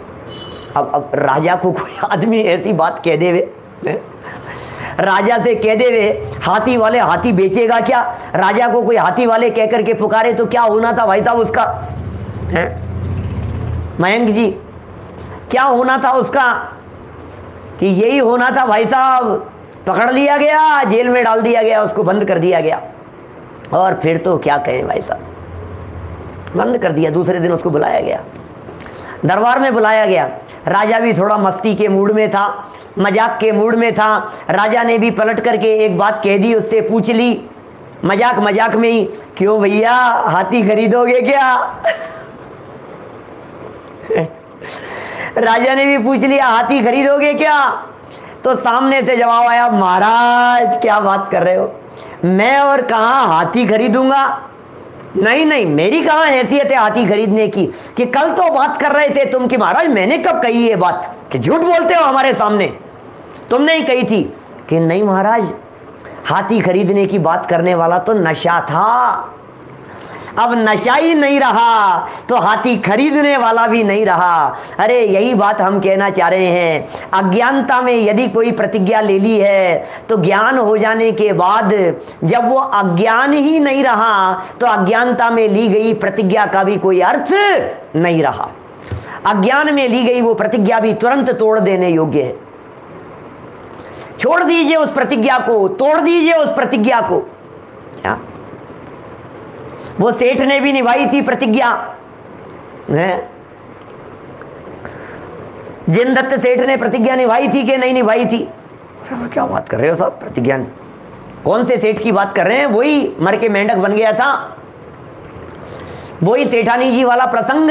अब राजा को कोई आदमी ऐसी बात कह देवे, राजा से कह देवे हाथी वाले, हाथी बेचेगा क्या? राजा को कोई हाथी वाले कह करके पुकारे तो क्या होना था भाई साहब उसका, है मयंक जी, क्या होना था उसका? कि यही होना था भाई साहब, पकड़ लिया गया, जेल में डाल दिया गया, उसको बंद कर दिया गया। और फिर तो क्या कहें भाई साहब, बंद कर दिया। दूसरे दिन उसको बुलाया गया, दरबार में बुलाया गया। राजा भी थोड़ा मस्ती के मूड में था, मजाक के मूड में था। राजा ने भी पलट करके एक बात कह दी, उससे पूछ ली मजाक मजाक में ही, क्यों भैया हाथी खरीदोगे क्या? राजा ने भी पूछ लिया, हाथी खरीदोगे क्या? तो सामने से जवाब आया, महाराज क्या बात कर रहे हो, मैं और कहाँ हाथी खरीदूंगा? नहीं, मेरी कहाँ हैसियत है हाथी खरीदने की, कि कल तो बात कर रहे थे तुम कि महाराज मैंने कब कही ये बात, कि झूठ बोलते हो हमारे सामने, तुमने ही कही थी। कि नहीं महाराज, हाथी खरीदने की बात करने वाला तो नशा था, अब नशा ही नहीं रहा तो हाथी खरीदने वाला भी नहीं रहा। अरे यही बात हम कहना चाह रहे हैं, अज्ञानता में यदि कोई प्रतिज्ञा ले ली है तो ज्ञान हो जाने के बाद जब वो अज्ञान ही नहीं रहा तो अज्ञानता में ली गई प्रतिज्ञा का भी कोई अर्थ नहीं रहा। अज्ञान में ली गई वो प्रतिज्ञा भी तुरंत तोड़ देने योग्य है। छोड़ दीजिए उस प्रतिज्ञा को, तोड़ दीजिए उस प्रतिज्ञा को। क्या वो सेठ ने भी निभाई थी प्रतिज्ञा, जिनदत्त सेठ ने प्रतिज्ञा निभाई थी कि नहीं निभाई थी? क्या बात कर रहे हो साहब, प्रतिज्ञा कौन से सेठ की बात कर रहे हैं? वही मर के मेंढक बन गया था, वही सेठानी जी वाला प्रसंग।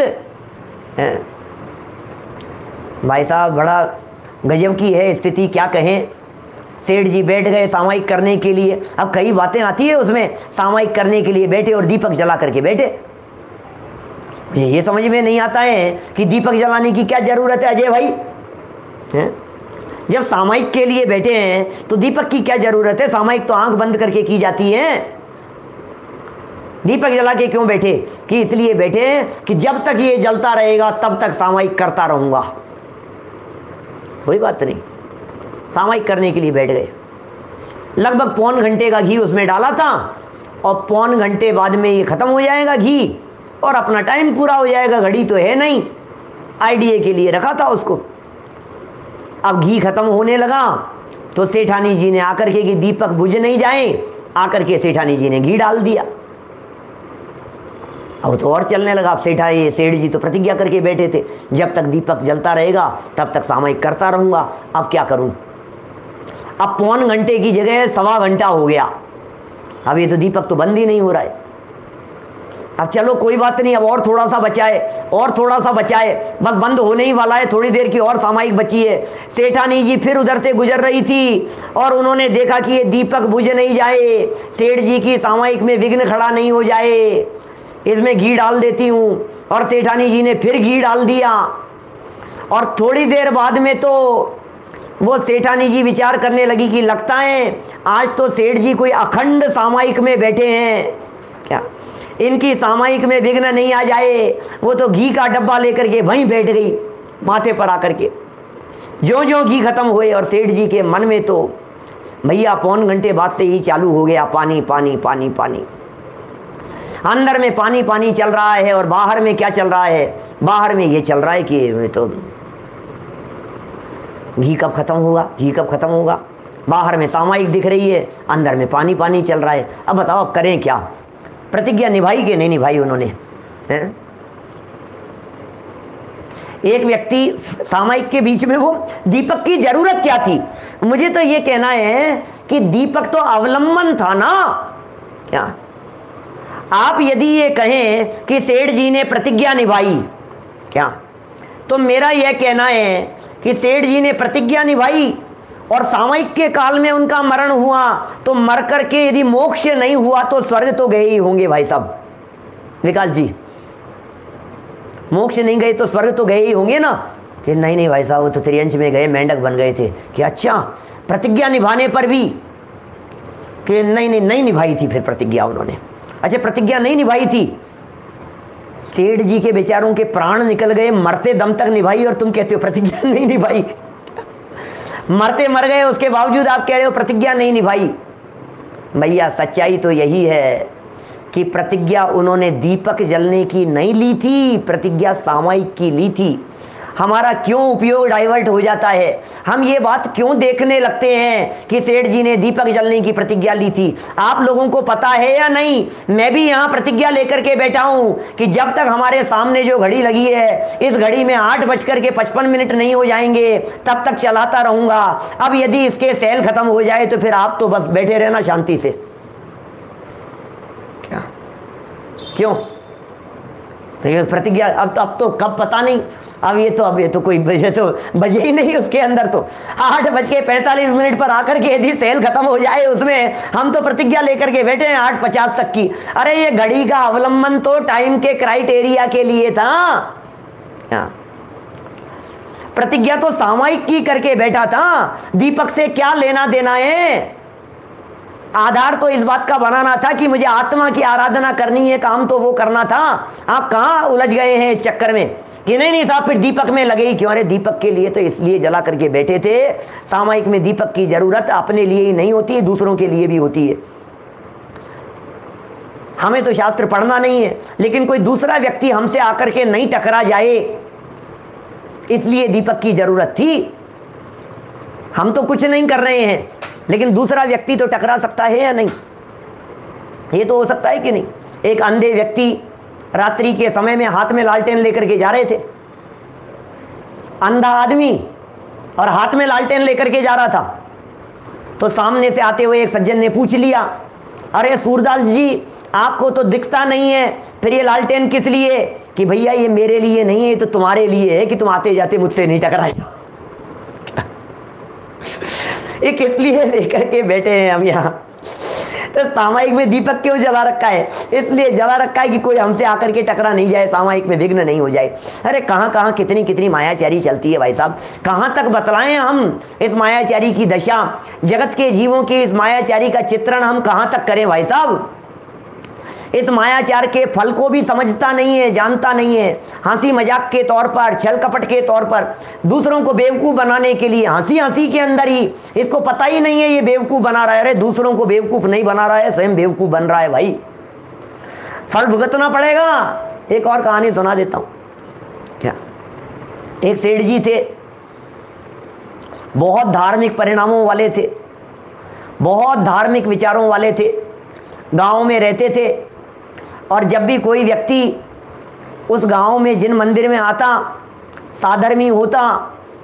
भाई साहब बड़ा गजब की है स्थिति, क्या कहें। सेठ जी बैठ गए सामायिक करने के लिए। अब कई बातें आती है उसमें, सामायिक करने के लिए बैठे और दीपक जला करके बैठे। मुझे ये समझ में नहीं आता है कि दीपक जलाने की क्या जरूरत है अजय भाई हैं? जब सामायिक के लिए बैठे हैं तो दीपक की क्या जरूरत है? सामायिक तो आंख बंद करके की जाती है। दीपक जला के क्यों बैठे? कि इसलिए बैठे कि जब तक ये जलता रहेगा तब तक सामायिक करता रहूंगा। कोई बात नहीं, सामायिक करने के लिए बैठ गए। लगभग पौन घंटे का घी उसमें डाला था और पौन घंटे बाद में ये खत्म हो जाएगा घी और अपना टाइम पूरा हो जाएगा। घड़ी तो है नहीं, आईडीए के लिए रखा था उसको। अब घी खत्म होने लगा तो सेठानी जी ने आकर के कि दीपक बुझ नहीं जाए, आकर के सेठानी जी ने घी डाल दिया। अब तो और चलने लगा। अब सेठ जी तो प्रतिज्ञा करके बैठे थे, जब तक दीपक जलता रहेगा तब तक सामायिक करता रहूंगा। अब क्या करूं? अब पौन घंटे की जगह 1.25 घंटा हो गया। अब ये तो दीपक तो बंद ही नहीं हो रहा है। अब चलो कोई बात नहीं, अब और थोड़ा सा बचाए, और थोड़ा सा बचाए, बस बंद होने ही वाला है, थोड़ी देर की और सामायिक बची है। सेठानी जी फिर उधर से गुजर रही थी और उन्होंने देखा कि ये दीपक बुझ नहीं जाए, सेठ जी की सामायिक में विघ्न खड़ा नहीं हो जाए, इसमें घी डाल देती हूँ। और सेठानी जी ने फिर घी डाल दिया और थोड़ी देर बाद में तो वो सेठानी जी विचार करने लगी कि लगता है आज तो सेठ जी कोई अखंड सामायिक में बैठे हैं, क्या इनकी सामायिक में विघ्न नहीं आ जाए। वो तो घी का डब्बा लेकर के वहीं बैठ गई माथे पर आकर के। ज्यों ज्यों घी खत्म हुए और सेठ जी के मन में तो भैया पौन घंटे बाद से ही चालू हो गया पानी पानी पानी पानी। अंदर में पानी पानी चल रहा है और बाहर में क्या चल रहा है? बाहर में ये चल रहा है कि तो घी कब खत्म होगा, घी कब खत्म होगा। बाहर में सामायिक दिख रही है, अंदर में पानी पानी चल रहा है। अब बताओ अब करें क्या? प्रतिज्ञा निभाई कि नहीं निभाई उन्होंने? हैं? एक व्यक्ति सामायिक के बीच में, वो दीपक की जरूरत क्या थी? मुझे तो ये कहना है कि दीपक तो अवलंबन था ना। क्या आप यदि ये कहें कि सेठ जी ने प्रतिज्ञा निभाई, क्या तो मेरा यह कहना है कि सेठ जी ने प्रतिज्ञा निभाई और सामायिक के काल में उनका मरण हुआ तो मर करके यदि मोक्ष नहीं हुआ तो स्वर्ग तो गए ही होंगे भाई साहब। विकास जी, मोक्ष नहीं गए तो स्वर्ग तो गए ही होंगे ना? कि नहीं नहीं भाई साहब, वो तो त्रियंश में गए, मेंढक बन गए थे। कि अच्छा, प्रतिज्ञा निभाने पर भी कि नहीं निभाई थी फिर प्रतिज्ञा उन्होंने। अच्छा, प्रतिज्ञा नहीं निभाई थी, सेठ जी के बेचारों के प्राण निकल गए, मरते दम तक निभाई और तुम कहते हो प्रतिज्ञा नहीं निभाई। मरते मर गए उसके बावजूद आप कह रहे हो प्रतिज्ञा नहीं निभाई। भैया सच्चाई तो यही है कि प्रतिज्ञा उन्होंने दीपक जलने की नहीं ली थी, प्रतिज्ञा सामायिक की ली थी। हमारा क्यों उपयोग डाइवर्ट हो जाता है? हम ये बात क्यों देखने लगते हैं कि सेठ जी ने दीपक जलने की प्रतिज्ञा ली थी? आप लोगों को पता है या नहीं? मैं भी यहाँ प्रतिज्ञा लेकर के बैठा हूँ कि जब तक हमारे सामने जो घड़ी लगी है, इस घड़ी में 8:55 नहीं हो जाएंगे तब तक चलाता रहूंगा। अब यदि इसके सेल खत्म हो जाए तो फिर आप तो बस बैठे रहना शांति से। क्या क्यों प्रतिज्ञा? अब तो कब पता नहीं। अब ये तो कोई बजे तो बजे ही नहीं उसके अंदर। तो 8:45 पर आकर के यदि सेल खत्म हो जाए उसमें, हम तो प्रतिज्ञा लेकर के बैठे हैं 8:50 तक की। अरे ये घड़ी का अवलंबन तो टाइम के क्राइटेरिया के लिए था। प्रतिज्ञा तो सामायिक की करके बैठा था, दीपक से क्या लेना देना है? आधार तो इस बात का बनाना था कि मुझे आत्मा की आराधना करनी है, काम तो वो करना था। आप कहाँ उलझ गए हैं इस चक्कर में कि नहीं साहब फिर दीपक में लगे ही क्यों? अरे दीपक के लिए तो इसलिए जला करके बैठे थे। सामायिक में दीपक की जरूरत अपने लिए ही नहीं होती है, दूसरों के लिए भी होती है। हमें तो शास्त्र पढ़ना नहीं है, लेकिन कोई दूसरा व्यक्ति हमसे आकर के नहीं टकरा जाए इसलिए दीपक की जरूरत थी। हम तो कुछ नहीं कर रहे हैं, लेकिन दूसरा व्यक्ति तो टकरा सकता है या नहीं? ये तो हो सकता है कि नहीं? एक अंधे व्यक्ति रात्रि के समय में हाथ में लालटेन लेकर के जा रहे थे, अंधा आदमी, और हाथ में लालटेन लेकर के जा रहा था। तो सामने से आते हुए एक सज्जन ने पूछ लिया, अरे सूरदास जी आपको तो दिखता नहीं है, फिर ये लालटेन किस लिए? कि भैया ये मेरे लिए नहीं है, ये तो तुम्हारे लिए है कि तुम आते जाते मुझसे नहीं टकराए। एक इसलिए लेकर के बैठे हैं हम यहाँ। तो सामायिक में दीपक क्यों जला रखा है? इसलिए जला रखा है कि कोई हमसे आकर के टकरा नहीं जाए, सामायिक में विघ्न नहीं हो जाए। अरे कहाँ कहाँ कितनी कितनी मायाचारी चलती है भाई साहब, कहाँ तक बतलाएं हम इस मायाचारी की दशा, जगत के जीवों की इस मायाचारी का चित्रण हम कहाँ तक करें भाई साहब। इस मायाचार के फल को भी समझता नहीं है, जानता नहीं है। हंसी मजाक के तौर पर, छल कपट के तौर पर, दूसरों को बेवकूफ़ बनाने के लिए, हंसी हंसी के अंदर ही इसको पता ही नहीं है ये बेवकूफ़ बना रहा है। अरे दूसरों को बेवकूफ़ नहीं बना रहा है, स्वयं बेवकूफ़ बन रहा है भाई, फल भुगतना पड़ेगा। एक और कहानी सुना देता हूँ। क्या, एक सेठ जी थे, बहुत धार्मिक परिणामों वाले थे, बहुत धार्मिक विचारों वाले थे, गाँव में रहते थे। और जब भी कोई व्यक्ति उस गांव में जिन मंदिर में आता, साधर्मी होता,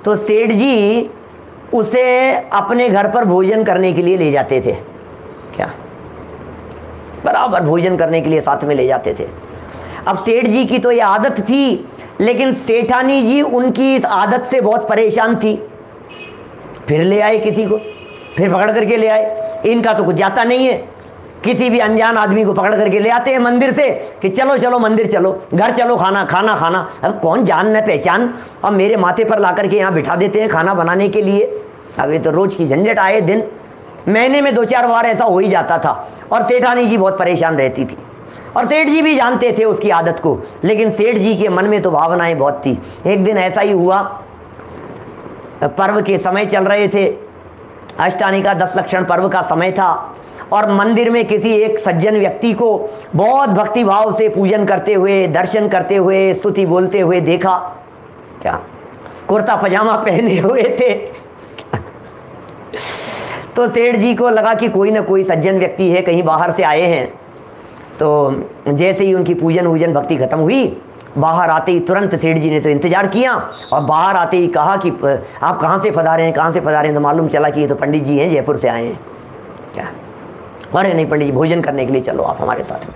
तो सेठ जी उसे अपने घर पर भोजन करने के लिए ले जाते थे। क्या, बराबर भोजन करने के लिए साथ में ले जाते थे। अब सेठ जी की तो ये आदत थी, लेकिन सेठानी जी उनकी इस आदत से बहुत परेशान थी। फिर ले आए किसी को, फिर पकड़ करके ले आए। इनका तो कुछ जाता नहीं है, किसी भी अनजान आदमी को पकड़ करके ले आते हैं मंदिर से कि चलो चलो मंदिर चलो, घर चलो, खाना खाना खाना। अब कौन जान न पहचान, अब मेरे माथे पर ला करके यहाँ बिठा देते हैं खाना बनाने के लिए। अब ये तो रोज की झंझट, आए दिन, महीने में 2-4 बार ऐसा हो ही जाता था। और सेठानी जी बहुत परेशान रहती थी, और सेठ जी भी जानते थे उसकी आदत को, लेकिन सेठ जी के मन में तो भावनाएं बहुत थी। एक दिन ऐसा ही हुआ, पर्व के समय चल रहे थे, अष्टानी का 10 लक्षण पर्व का समय था, और मंदिर में किसी एक सज्जन व्यक्ति को बहुत भक्ति भाव से पूजन करते हुए, दर्शन करते हुए, स्तुति बोलते हुए देखा। क्या, कुर्ता पजामा पहने हुए थे। तो सेठ जी को लगा कि कोई ना कोई सज्जन व्यक्ति है, कहीं बाहर से आए हैं। तो जैसे ही उनकी पूजन वूजन भक्ति खत्म हुई, बाहर आते ही तुरंत सेठ जी ने तो इंतजार किया, और बाहर आते ही कहा कि आप कहाँ से पधारे हैं, कहाँ से पधारे हैं? तो मालूम चला कि ये तो पंडित जी हैं, जयपुर से आए हैं। क्या, अरे नहीं पंडित जी, भोजन करने के लिए चलो आप हमारे साथ में।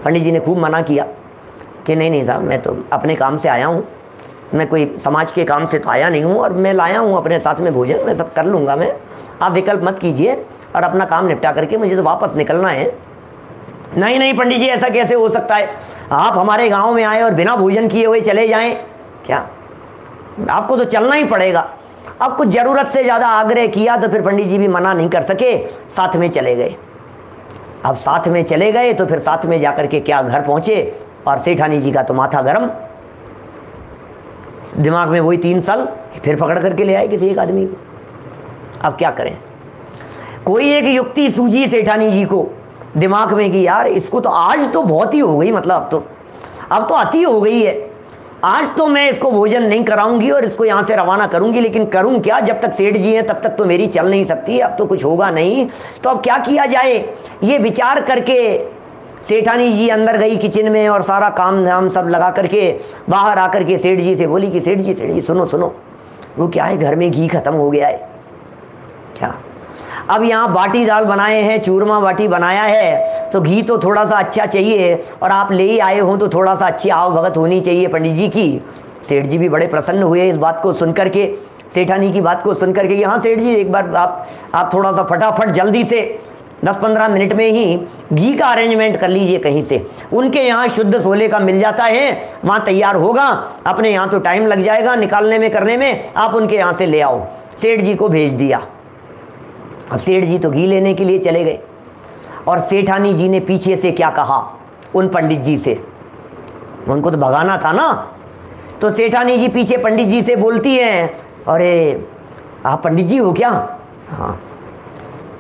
पंडित जी ने खूब मना किया कि नहीं नहीं साहब, मैं तो अपने काम से आया हूँ, मैं कोई समाज के काम से तो आया नहीं हूँ, और मैं लाया हूँ अपने साथ में भोजन, मैं सब कर लूँगा, मैं, आप विकल्प मत कीजिए और अपना काम निपटा करके मुझे तो वापस निकलना है। नहीं नहीं पंडित जी, ऐसा कैसे हो सकता है, आप हमारे गाँव में आए और बिना भोजन किए हुए चले जाएँ? क्या, आपको तो चलना ही पड़ेगा। अब कुछ ज़रूरत से ज़्यादा आग्रह किया तो फिर पंडित जी भी मना नहीं कर सके, साथ में चले गए। अब साथ में चले गए तो फिर साथ में जाकर के क्या घर पहुंचे, और सेठानी जी का तो माथा गरम, दिमाग में वही 3 साल, फिर पकड़ करके ले आए किसी एक आदमी को। अब क्या करें, कोई एक युक्ति सूझी सेठानी जी को दिमाग में कि यार इसको तो आज तो बहुत ही हो गई, मतलब अब तो अति हो गई है, आज तो मैं इसको भोजन नहीं कराऊंगी और इसको यहाँ से रवाना करूंगी। लेकिन करूं क्या, जब तक सेठ जी हैं तब तक तो मेरी चल नहीं सकती, अब तो कुछ होगा नहीं, तो अब क्या किया जाए, ये विचार करके सेठानी जी अंदर गई किचन में, और सारा काम धाम सब लगा करके बाहर आकर के सेठ जी से बोली कि सेठ जी सुनो सुनो, वो क्या है, घर में घी खत्म हो गया है। क्या, अब यहाँ बाटी दाल बनाए हैं, चूरमा बाटी बनाया है, तो घी तो थोड़ा सा अच्छा चाहिए, और आप ले ही आए हो तो थोड़ा सा अच्छी आव भगत होनी चाहिए पंडित जी की। सेठ जी भी बड़े प्रसन्न हुए इस बात को सुनकर के, सेठानी की बात को सुनकर के, हाँ सेठ जी एक बार आप थोड़ा सा फटाफट जल्दी से 10-15 मिनट में ही घी का अरेंजमेंट कर लीजिए कहीं से, उनके यहाँ शुद्ध सोले का मिल जाता है, वहाँ तैयार होगा, अपने यहाँ तो टाइम लग जाएगा निकालने में करने में, आप उनके यहाँ से ले आओ। सेठ जी को भेज दिया। अब सेठ जी तो घी लेने के लिए चले गए, और सेठानी जी ने पीछे से क्या कहा उन पंडित जी से, उनको तो भगाना था ना। तो सेठानी जी पीछे पंडित जी से बोलती हैं, अरे आप पंडित जी हो क्या? हाँ।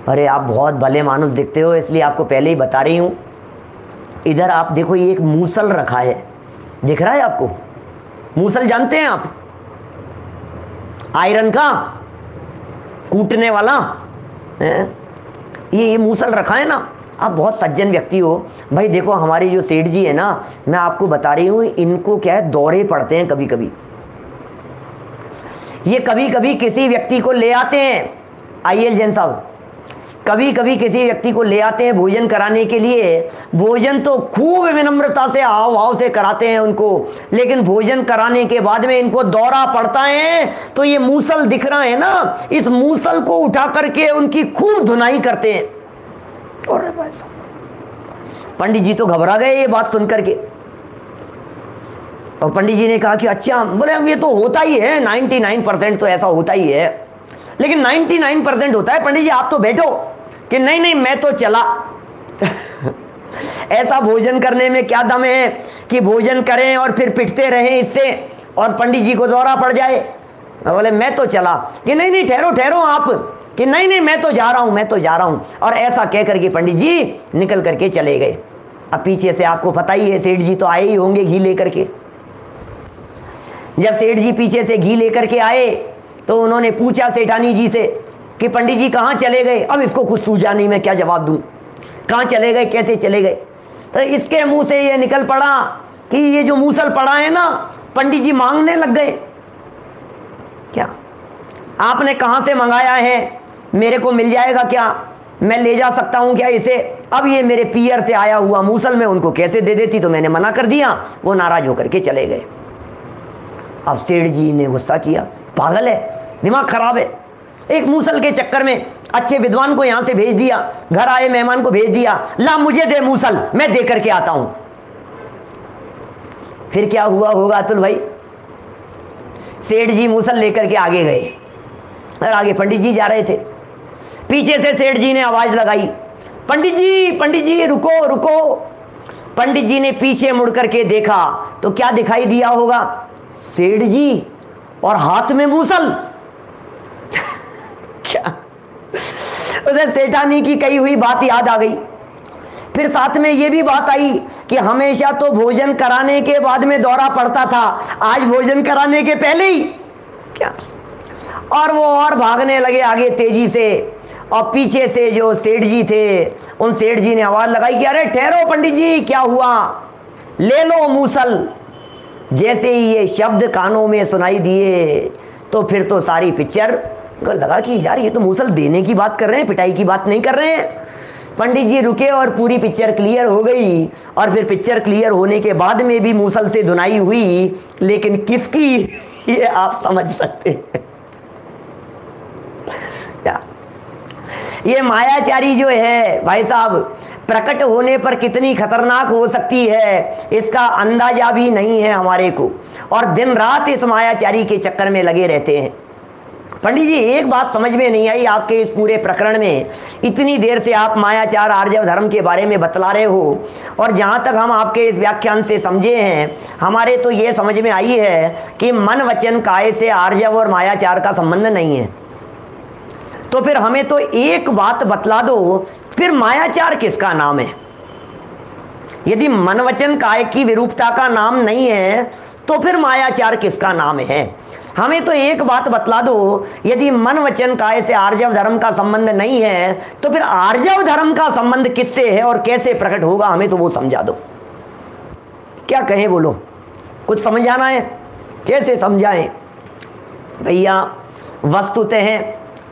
अरे आप बहुत भले मानुस दिखते हो, इसलिए आपको पहले ही बता रही हूँ। इधर आप देखो, ये एक मूसल रखा है, दिख रहा है आपको? मूसल जानते हैं आप? आयरन का कूटने वाला है, ये मूसल रखा है ना। आप बहुत सज्जन व्यक्ति हो भाई, देखो हमारे जो सेठ जी है ना, मैं आपको बता रही हूँ, इनको क्या है, दौरे पड़ते हैं कभी कभी। ये कभी कभी किसी व्यक्ति को ले आते हैं, आइए जैन साहब, कभी कभी किसी व्यक्ति को ले आते हैं भोजन कराने के लिए, भोजन तो खूब विनम्रता से हाव भाव से कराते हैं उनको, लेकिन भोजन कराने के बाद में इनको दौरा पड़ता है तो ये मूसल दिख रहा है ना, इस मूसल को उठा करके उनकी खूब धुनाई करते हैं। और भाई साहब, पंडित जी तो घबरा गए ये बात सुन करके, और पंडित जी ने कहा कि अच्छा, बोले ये तो होता ही है, 99% तो ऐसा होता ही है, लेकिन 99% होता है पंडित जी, आप तो बैठो। कि नहीं नहीं मैं तो चला। ऐसा भोजन करने में क्या दम है कि भोजन करें और फिर पिटते रहें इससे और पंडित जी को दौरा पड़ जाए। मैं बोले मैं तो चला। कि नहीं नहीं ठहरो ठहरो आप। कि नहीं नहीं मैं तो जा रहा हूं, मैं तो जा रहा हूं। और ऐसा कह करके पंडित जी निकल करके चले गए। अब पीछे से आपको पता ही है सेठ जी तो आए ही होंगे घी लेकर के। जब सेठ जी पीछे से घी लेकर के आए तो उन्होंने पूछा सेठानी जी से कि पंडित जी कहाँ चले गए। अब इसको कुछ सूझा नहीं, मैं क्या जवाब दूं, कहाँ चले गए, कैसे चले गए। तो इसके मुंह से ये निकल पड़ा कि ये जो मूसल पड़ा है ना, पंडित जी मांगने लग गए। क्या आपने कहाँ से मंगाया है, मेरे को मिल जाएगा क्या, मैं ले जा सकता हूँ क्या इसे। अब ये मेरे पियर से आया हुआ मूसल में उनको कैसे दे देती, तो मैंने मना कर दिया। वो नाराज होकर के चले गए। अब सेठ जी ने गुस्सा किया, पागल है, दिमाग खराब है, एक मूसल के चक्कर में अच्छे विद्वान को यहां से भेज दिया, घर आए मेहमान को भेज दिया, ला मुझे दे मूसल, मैं दे करके आता हूं। फिर क्या हुआ होगा अतुल भाई, सेठ जी मूसल लेकर के आगे गए और आगे पंडित जी जा रहे थे। पीछे से सेठ जी ने आवाज लगाई, पंडित जी रुको रुको। पंडित जी ने पीछे मुड़ करके देखा तो क्या दिखाई दिया होगा, सेठ जी और हाथ में मूसल। क्या उसे सेठानी की कही हुई बात याद आ गई। फिर साथ में ये भी बात आई कि हमेशा तो भोजन कराने के बाद में दौरा पड़ता था, आज भोजन कराने के पहले ही क्या। और वो और भागने लगे आगे तेजी से, और पीछे से जो सेठ जी थे उन सेठ जी ने आवाज लगाई कि अरे ठहरो पंडित जी, क्या हुआ, ले लो मूसल। जैसे ही ये शब्द कानों में सुनाई दिए तो फिर तो सारी पिक्चर को लगा कि यार ये तो मूसल देने की बात कर रहे हैं, पिटाई की बात नहीं कर रहे हैं। पंडित जी रुके और पूरी पिक्चर क्लियर हो गई। और फिर पिक्चर क्लियर होने के बाद में भी मूसल से धुनाई हुई, लेकिन किसकी ये आप समझ सकते हैं। ये मायाचारी जो है भाई साहब, प्रकट होने पर कितनी खतरनाक हो सकती है इसका अंदाजा भी नहीं है हमारे को, और दिन रात इस मायाचारी के चक्कर में लगे रहते हैं। पंडित जी एक बात समझ में नहीं आई आपके इस पूरे प्रकरण में, इतनी देर से आप मायाचार आर्जव धर्म के बारे में बतला रहे हो, और जहाँ तक हम आपके इस व्याख्यान से समझे हैं, हमारे तो ये समझ में आई है कि मन वचन काय से आर्जव और मायाचार का संबंध नहीं है। तो फिर हमें तो एक बात बतला दो, फिर मायाचार किसका नाम है। यदि मन वचन काय की विरूपता का नाम नहीं है तो फिर मायाचार किसका नाम है। हमें तो एक बात बतला दो, यदि मन वचन काय से आर्जव धर्म का संबंध नहीं है तो फिर आर्जव धर्म का संबंध किससे है और कैसे प्रकट होगा, हमें तो वो समझा दो। क्या कहें बोलो, कुछ समझाना है, कैसे समझाएं भैया। वस्तुतः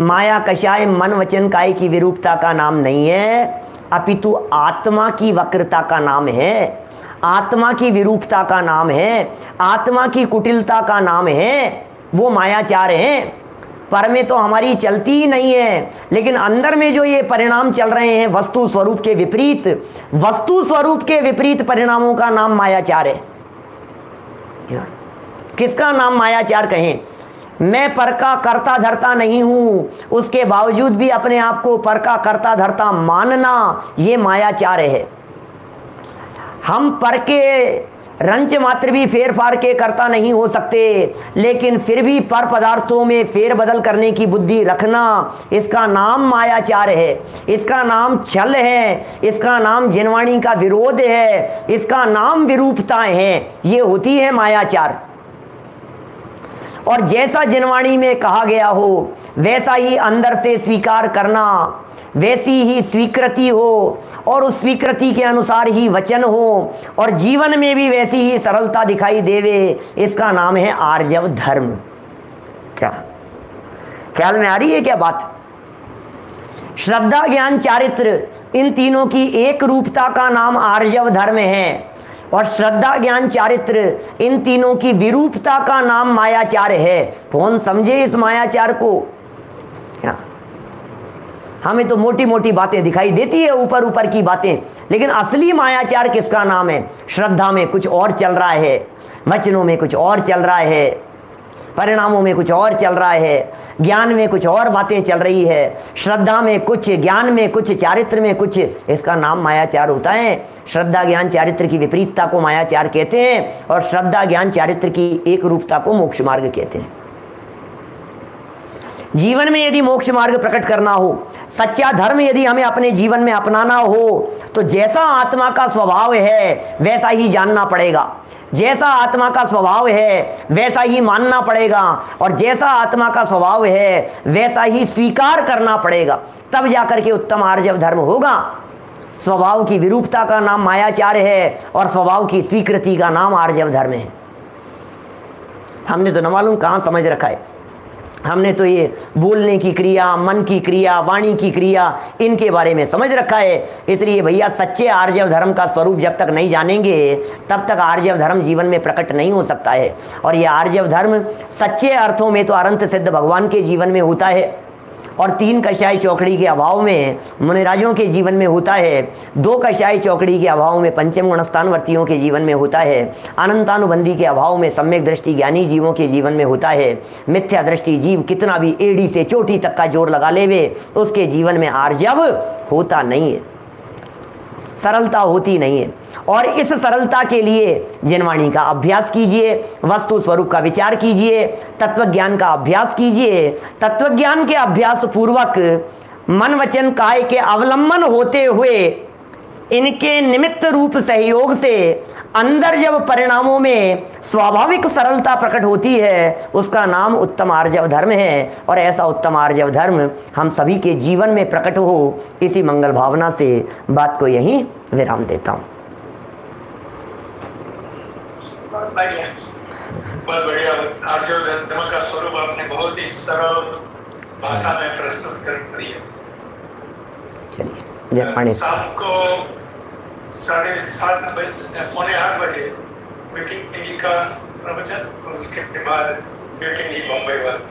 माया कषाय मन वचन काय की विरूपता का नाम नहीं है, अपितु आत्मा की वक्रता का नाम है, आत्मा की विरूपता का नाम है, आत्मा की कुटिलता का नाम है, वो मायाचार है। पर में तो हमारी चलती ही नहीं है, लेकिन अंदर में जो ये परिणाम चल रहे हैं वस्तु स्वरूप के विपरीत, वस्तु स्वरूप के विपरीत परिणामों का नाम मायाचार है। किसका नाम मायाचार कहें। मैं पर का करता धरता नहीं हूं, उसके बावजूद भी अपने आप को पर का करता धरता मानना, ये मायाचार है। हम पर के रंच मात्र भी फेर फार के करता नहीं हो सकते, लेकिन फिर भी पर पदार्थों में फेर बदल करने की बुद्धि रखना, इसका नाम मायाचार है, इसका नाम छल है, इसका नाम जिनवाणी का विरोध है, इसका नाम विरूपता है, ये होती है मायाचार। और जैसा जिनवाणी में कहा गया हो वैसा ही अंदर से स्वीकार करना, वैसी ही स्वीकृति हो, और उस स्वीकृति के अनुसार ही वचन हो, और जीवन में भी वैसी ही सरलता दिखाई देवे, इसका नाम है आर्जव धर्म। क्या ख्याल में आ रही है क्या बात। श्रद्धा ज्ञान चारित्र इन तीनों की एक रूपता का नाम आर्जव धर्म है, और श्रद्धा ज्ञान चारित्र इन तीनों की विरूपता का नाम मायाचार है। कौन समझे इस मायाचार को? हमें तो मोटी मोटी बातें दिखाई देती है, ऊपर ऊपर की बातें, लेकिन असली मायाचार किसका नाम है? श्रद्धा में कुछ और चल रहा है, वचनों में कुछ और चल रहा है, परिणामों में कुछ और चल रहा है, ज्ञान में कुछ और बातें चल रही है। श्रद्धा में कुछ, ज्ञान में कुछ, चारित्र में कुछ, इसका नाम मायाचार होता है। श्रद्धा ज्ञान चारित्र की विपरीतता को मायाचार कहते हैं, और श्रद्धा ज्ञान चारित्र की एक रूपता को मोक्ष मार्ग कहते हैं। जीवन में यदि मोक्ष मार्ग प्रकट करना हो, सच्चा धर्म यदि हमें अपने जीवन में अपनाना हो, तो जैसा आत्मा का स्वभाव है वैसा ही जानना पड़ेगा, जैसा आत्मा का स्वभाव है वैसा ही मानना पड़ेगा, और जैसा आत्मा का स्वभाव है वैसा ही स्वीकार करना पड़ेगा, तब जाकर के उत्तम आर्जव धर्म होगा। स्वभाव की विरूपता का नाम मायाचार है, और स्वभाव की स्वीकृति का नाम आर्जव धर्म है। हमने तो न मालूम कहाँ समझ रखा है। हमने तो ये बोलने की क्रिया, मन की क्रिया, वाणी की क्रिया, इनके बारे में समझ रखा है। इसलिए भैया सच्चे आर्जव धर्म का स्वरूप जब तक नहीं जानेंगे तब तक आर्जव धर्म जीवन में प्रकट नहीं हो सकता है। और ये आर्जव धर्म सच्चे अर्थों में तो अनंत सिद्ध भगवान के जीवन में होता है, और 3 कषाय चौकड़ी के अभाव में मुनिराजों के जीवन में होता है, 2 कषाय चौकड़ी के अभाव में पंचम गुणस्थानवर्तियों के जीवन में होता है, अनंतानुबंधी के अभाव में सम्यक दृष्टि ज्ञानी जीवों के जीवन में होता है। मिथ्या दृष्टि जीव कितना भी एड़ी से चोटी तक का जोर लगा लेवे, उसके जीवन में आर्जव होता नहीं है, सरलता होती नहीं है। और इस सरलता के लिए जिनवाणी का अभ्यास कीजिए, वस्तु स्वरूप का विचार कीजिए, तत्वज्ञान का अभ्यास कीजिए। तत्वज्ञान के अभ्यास पूर्वक मन वचन काय के अवलंबन होते हुए इनके निमित्त रूप सहयोग से अंदर जब परिणामों में स्वाभाविक सरलता प्रकट होती है, उसका नाम उत्तम आर्जव धर्म है। और ऐसा उत्तम आर्जव धर्म हम सभी के जीवन में प्रकट हो, इसी मंगल भावना से बात को यहीं विराम देता हूँ। बहुत बढ़िया। आर्जव धर्म का स्वरूप आपने बहुत ही सरल भाषा में प्रस्तुत कर दिया। चलिए, शाम को 7:30 बजे, 7:45 बजे मीटिंग जी का प्रवचन, और उसके बाद मीटिंग जी बम्बई वाला।